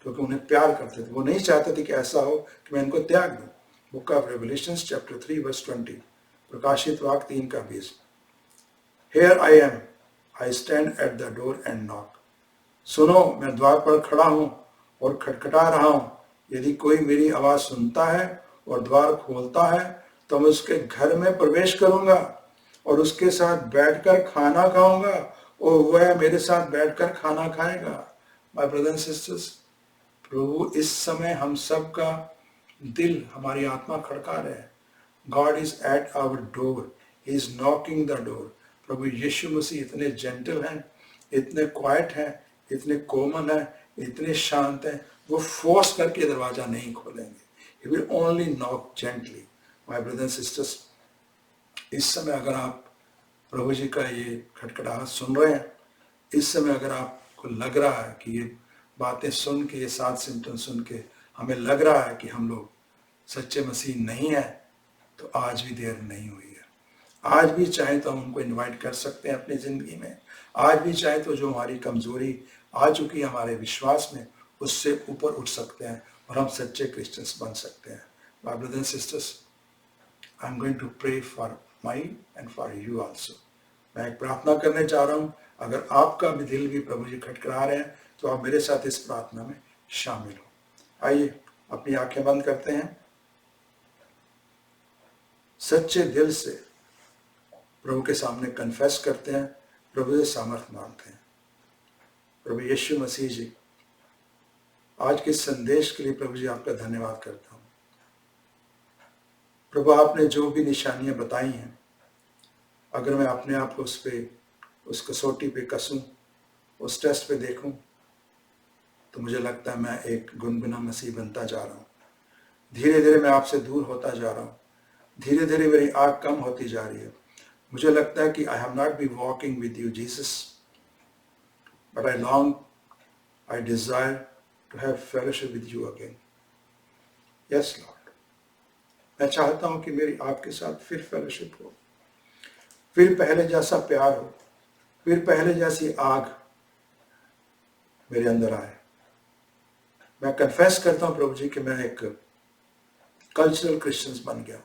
क्योंकि उन्हें प्यार करते थे। वो नहीं चाहते थे कि ऐसा हो कि मैं इनको त्याग दूं। Book of Revelations chapter 3 verse 20, प्रकाशित वाक्य 3:20, Here I am, I stand at the door and knock. सुनो, मैं द्वार पर खड़ा हूँ और खटखटा रहा हूँ। यदि कोई मेरी आवाज सुनता है और द्वार खोलता है तो मैं उसके घर में प्रवेश करूंगा और उसके साथ बैठकर खाना खाऊंगा और वह मेरे साथ बैठकर खाना खाएगा। माय ब्रदर्स एंड सिस्टर्स, प्रभु इस समय हम सब का दिल, हमारी आत्मा खड़का रहे हैं। God is at our door, he is knocking the door. प्रभु यीशु मसीह इतने जेंटल हैं, इतने क्वाइट हैं, इतने कोमल हैं, इतने शांत हैं, वो फोर्स करके दरवाजा नहीं खोलेंगे। He will only knock gently. My brothers and sisters, इस समय अगर आप प्रभु जी का ये खटखटाहट सुन रहे हैं, इस समय अगर आपको लग रहा है कि ये बातें सुन के, ये 7 सिम्टम सुन के हमें लग रहा है कि हम लोग सच्चे मसीह नहीं है, तो आज भी देर नहीं हुई है। आज भी चाहे तो हम उनको इनवाइट कर सकते हैं अपनी जिंदगी में। आज भी चाहे तो जो हमारी कमजोरी आ चुकी है हमारे विश्वास में, उससे ऊपर उठ सकते हैं और हम सच्चे क्रिश्चियंस बन सकते हैं। My brothers and sisters, I'm going to pray for my and for you also. मैं एक प्रार्थना करने जा रहा हूँ। अगर आपका भी दिल भी प्रभु जी खटखटा रहे हैं तो आप मेरे साथ इस प्रार्थना में शामिल हो। आइए अपनी आंखें बंद करते हैं, सच्चे दिल से प्रभु के सामने कन्फेस करते हैं, प्रभु से सामर्थ्य मांगते हैं। प्रभु यीशु मसीह जी, आज के संदेश के लिए प्रभु जी आपका धन्यवाद करता हूँ। प्रभु आपने जो भी निशानियां बताई हैं, अगर मैं अपने आप को उस कसौटी पे कसूं, उस टेस्ट पे देखूं, तो मुझे लगता है मैं एक गुनगुना मसीह बनता जा रहा हूँ। धीरे धीरे मैं आपसे दूर होता जा रहा हूँ, धीरे धीरे मेरी आँख कम होती जा रही है। मुझे लगता है कि I have not be walking with you Jesus, but I long, I Dzire to have fellowship with you again. Yes, Lord. मैं चाहता हूं कि मेरी आपके साथ फिर फेलोशिप हो, फिर पहले जैसा प्यार हो, फिर पहले जैसी आग मेरे अंदर आए। मैं कन्फेस करता हूं प्रभु जी कि मैं एक कल्चरल क्रिश्चियंस बन गया,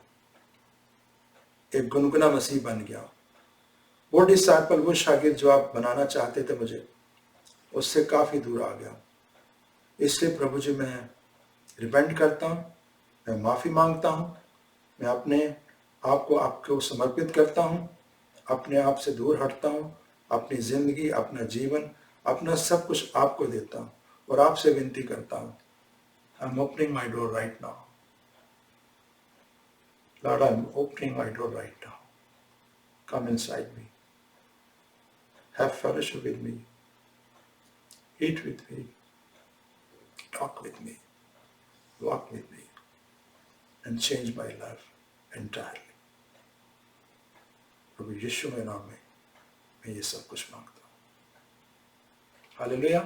एक गुनगुना मसीह बन गया। वो डिसाइपल, वो शागिर्द जो आप बनाना चाहते थे मुझे, उससे काफी दूर आ गया। इसलिए प्रभु जी मैं रिपेंट करता हूँ, मैं माफ़ी मांगता हूँ, मैं अपने आप को आपको समर्पित करता हूँ, अपने आप से दूर हटता हूँ, अपनी ज़िंदगी, अपना जीवन, अपना सब कुछ आपको देता हूँ और आपसे विनती करता हूँ। I am opening my door right now, Lord, I am opening my door right now, come inside me, have fellowship with me, eat with me, talk with me, walk with me, and change my life entirely. प्रभु यीशु के नाम में मैं ये सब कुछ मांगता हूँ। हालेलुया।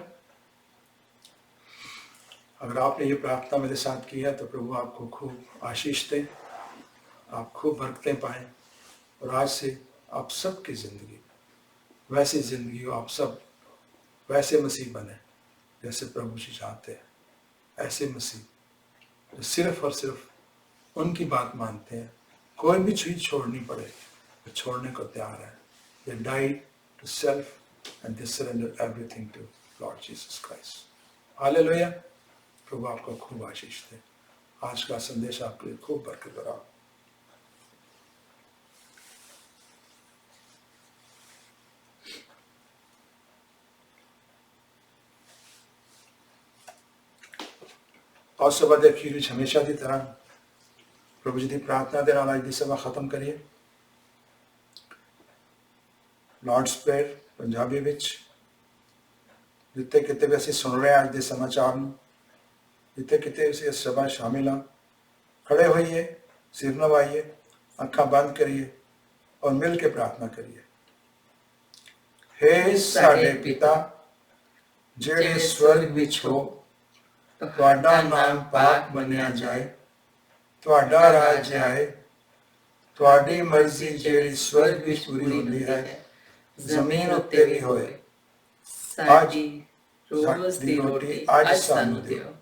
अगर आपने ये प्रार्थना मेरे साथ की है तो प्रभु आपको खूब आशीष दे, आप खूब बरकतें पाएं और आज से आप सबकी जिंदगी वैसी जिंदगी हो, आप सब वैसे मसीह बने जैसे प्रभु जी चाहते हैं। ऐसे मसीह जो सिर्फ और सिर्फ उनकी बात मानते हैं, कोई भी चीज छोड़नी पड़े वो छोड़ने को तैयार है. They died to self and they surrendered everything to Lord Jesus Christ. Hallelujah. प्रभु आपको खूब आशीष दे. आज का संदेश आपके लिए खूब बरकत भरा. और सभा ਦੇ ਅਖੀਰ ਵਿੱਚ ਹਮੇਸ਼ਾ ਦੀ ਤਰ੍ਹਾਂ ਪ੍ਰਭੂ ਜੀ ਦੀ ਪ੍ਰਾਰਥਨਾ ਦੇ ਨਾਲ ਅੱਜ ਦੀ ਸਭਾ ਖਤਮ ਕਰੀਏ. ਲਾਰਡਸ ਪ੍ਰੇਅਰ ਪੰਜਾਬੀ ਵਿੱਚ ਜਿੱਥੇ ਕਿਤੇ ਵੀ ਅਸੀਂ ਸੁਣ ਰਹੇ ਹਾਂ ਅੱਜ ਦੇ ਸਮਾਚਾਰ ਨੂੰ, ਜਿੱਥੇ ਕਿਤੇ ਅਸੀਂ ਇਸ ਸਭਾ ਸ਼ਾਮਿਲ ਹਾਂ, ਖੜੇ ਹੋਈਏ, ਸਿਰ ਨਵਾਈਏ, ਅੱਖਾਂ ਬੰਦ ਕਰੀਏ ਔਰ ਮਿਲ ਕੇ ਪ੍ਰਾਰਥਨਾ ਕਰੀਏ. ਹੇ ਸਾਡੇ ਪਿਤਾ ਜਿਹੜੇ ਸਵਰਗ ਵਿੱਚ ਹੋ, ਤੁਹਾਡਾ ਨਾਮ ਪਾਕ ਮੰਨਿਆ ਜਾਏ, ਤੁਹਾਡਾ ਰਾਜ ਆਏ, ਤੁਹਾਡੀ ਮਰਜ਼ੀ ਜਿਹੜੀ ਸਵਰਗ ਵਿੱਚ ਪੂਰੀ ਹੁੰਦੀ ਹੈ ਜ਼ਮੀਨ ਉੱਤੇ ਵੀ ਹੋਏ. ਸਾਡੀ ਰੋਜ਼ ਦੀ ਰੋਟੀ ਅੱਜ ਸਾਨੂੰ ਦਿਓ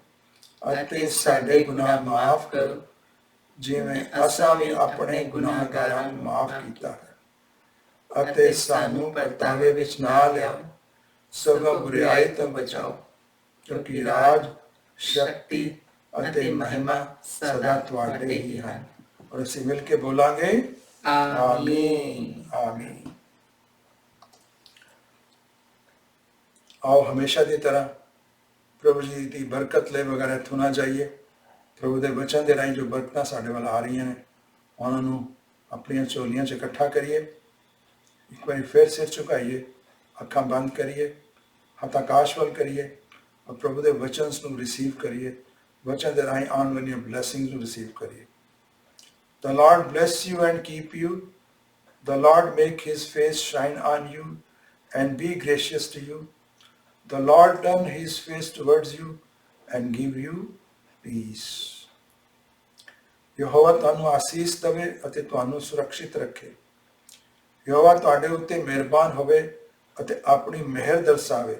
ਅਤੇ ਸਾਡੇ ਗੁਨਾਹ ਮਾਫ ਕਰੋ ਜਿਵੇਂ ਅਸਾਂ ਵੀ ਆਪਣੇ ਗੁਨਾਹਗਾਰਾਂ ਨੂੰ ਮਾਫ ਕੀਤਾ ਹੈ, ਅਤੇ ਸਾਨੂੰ ਪਰਤਾਵੇ ਵਿੱਚ ਨਾ ਲਿਆਓ, ਸਗੋਂ ਬੁਰਾਈ ਤੋਂ ਬਚਾਓ, ਕਿਉਂਕਿ ਰਾਜ, ਸ਼ਕਤੀ ਅਤੇ ਮਹਿਮਾ ਸਦਾ ਤੁਹਾਡੇ ਹੀ ਹਨ. ਔਰ ਅਸੀਂ ਮਿਲ ਕੇ ਬੋਲਾਂਗੇ ਆਮੀਨ ਆਮੀਨ. आओ हमेशा की तरह प्रभु जी की बरकत ले बगैर इत्थों ना जाइए. प्रभु के वचन के राही जो बरकत साढ़े वाल आ रही हैं उन्होंने अपन झोलियां च इकट्ठा करिए. एक बार फिर सिर झुकाइए, अखां बंद करिए, हथ आकाश वाल करिए और प्रभु के वचन को रिसीव करिए. वचन के राही आने वाली ब्लैसिंग्स को रिसीव करिए. The Lord bless you and keep you. The Lord make his face shine on you and be gracious to you. The Lord turn his face towards you and give you peace. Jehovah ਤੁਹਾਨੂੰ ਆਸੀਸ ਦੇਵੇ ਅਤੇ ਤੁਹਾਨੂੰ ਸੁਰੱਖਿਅਤ ਰੱਖੇ. ਯਹੋਵਾ ਤੁਹਾਡੇ ਉੱਤੇ ਮਿਹਰਬਾਨ ਹੋਵੇ ਅਤੇ ਆਪਣੀ ਮਿਹਰ ਦਰਸਾਵੇ.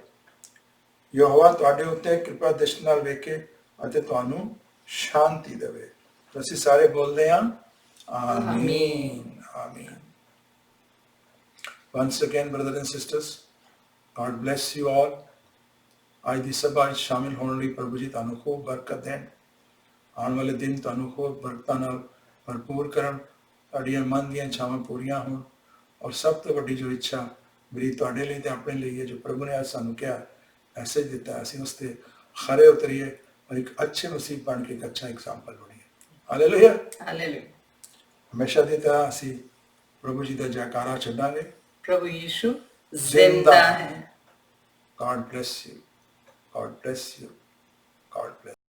ਯਹੋਵਾ ਤੁਹਾਡੇ ਉੱਤੇ ਕਿਰਪਾ ਦ੍ਰਿਸ਼ਟੀ ਨਾਲ ਵੇਖੇ ਅਤੇ ਤੁਹਾਨੂੰ ਸ਼ਾਂਤੀ ਦੇਵੇ. ਅਸੀਂ ਸਾਰੇ ਬੋਲਦੇ ਹਾਂ ਆਮੀਨ ਆਮੀਨ. Once again, brothers and sisters, God bless you all. ਅੱਜ ਦੀ ਸਭਾ ਵਿੱਚ ਸ਼ਾਮਿਲ ਹੋਣ ਲਈ ਪ੍ਰਭੂ ਜੀ ਤੁਹਾਨੂੰ ਖੂਬ ਬਰਕਤ ਦੇਣ. ਆਉਣ ਵਾਲੇ ਦਿਨ ਤੁਹਾਨੂੰ ਖੂਬ ਬਰਕਤਾਂ ਨਾਲ ਭਰਪੂਰ ਕਰਨ, ਤੁਹਾਡੀਆਂ ਮਨ ਦੀਆਂ ਇੱਛਾਵਾਂ ਪੂਰੀਆਂ ਹੋਣ. ਔਰ ਸਭ ਤੋਂ ਵੱਡੀ ਜੋ ਇੱਛਾ ਮੇਰੀ ਤੁਹਾਡੇ ਲਈ ਤੇ ਆਪਣੇ ਲਈ ਹੈ, ਜੋ ਪ੍ਰਭੂ ਨੇ ਅੱਜ ਸਾਨੂੰ ਕਿਹਾ ਮੈਸੇਜ ਦਿੱਤਾ, ਅਸੀਂ ਉਸ 'ਤੇ ਖਰੇ ਉਤਰੀਏ ਔਰ ਇੱਕ ਅੱਛੇ ਮਸੀਹ ਬਣ ਕੇ ਇੱਕ ਅੱਛਾ ਐਗਜ਼ਾਮਪਲ ਬਣੀਏ. Hallelujah hallelujah. ਹਮੇਸ਼ਾ ਦੀ ਤਰ੍ਹਾਂ ਅਸੀਂ ਪ੍ਰਭੂ ਜੀ ਦਾ ਜੈਕਾਰਾ ਛੱਡਾਂਗੇ. ਪ੍ਰਭੂ ਯੀਸ਼ੂ ਜ਼ਿੰਦਾ ਹੈ. God bless you. God bless you. God bless you.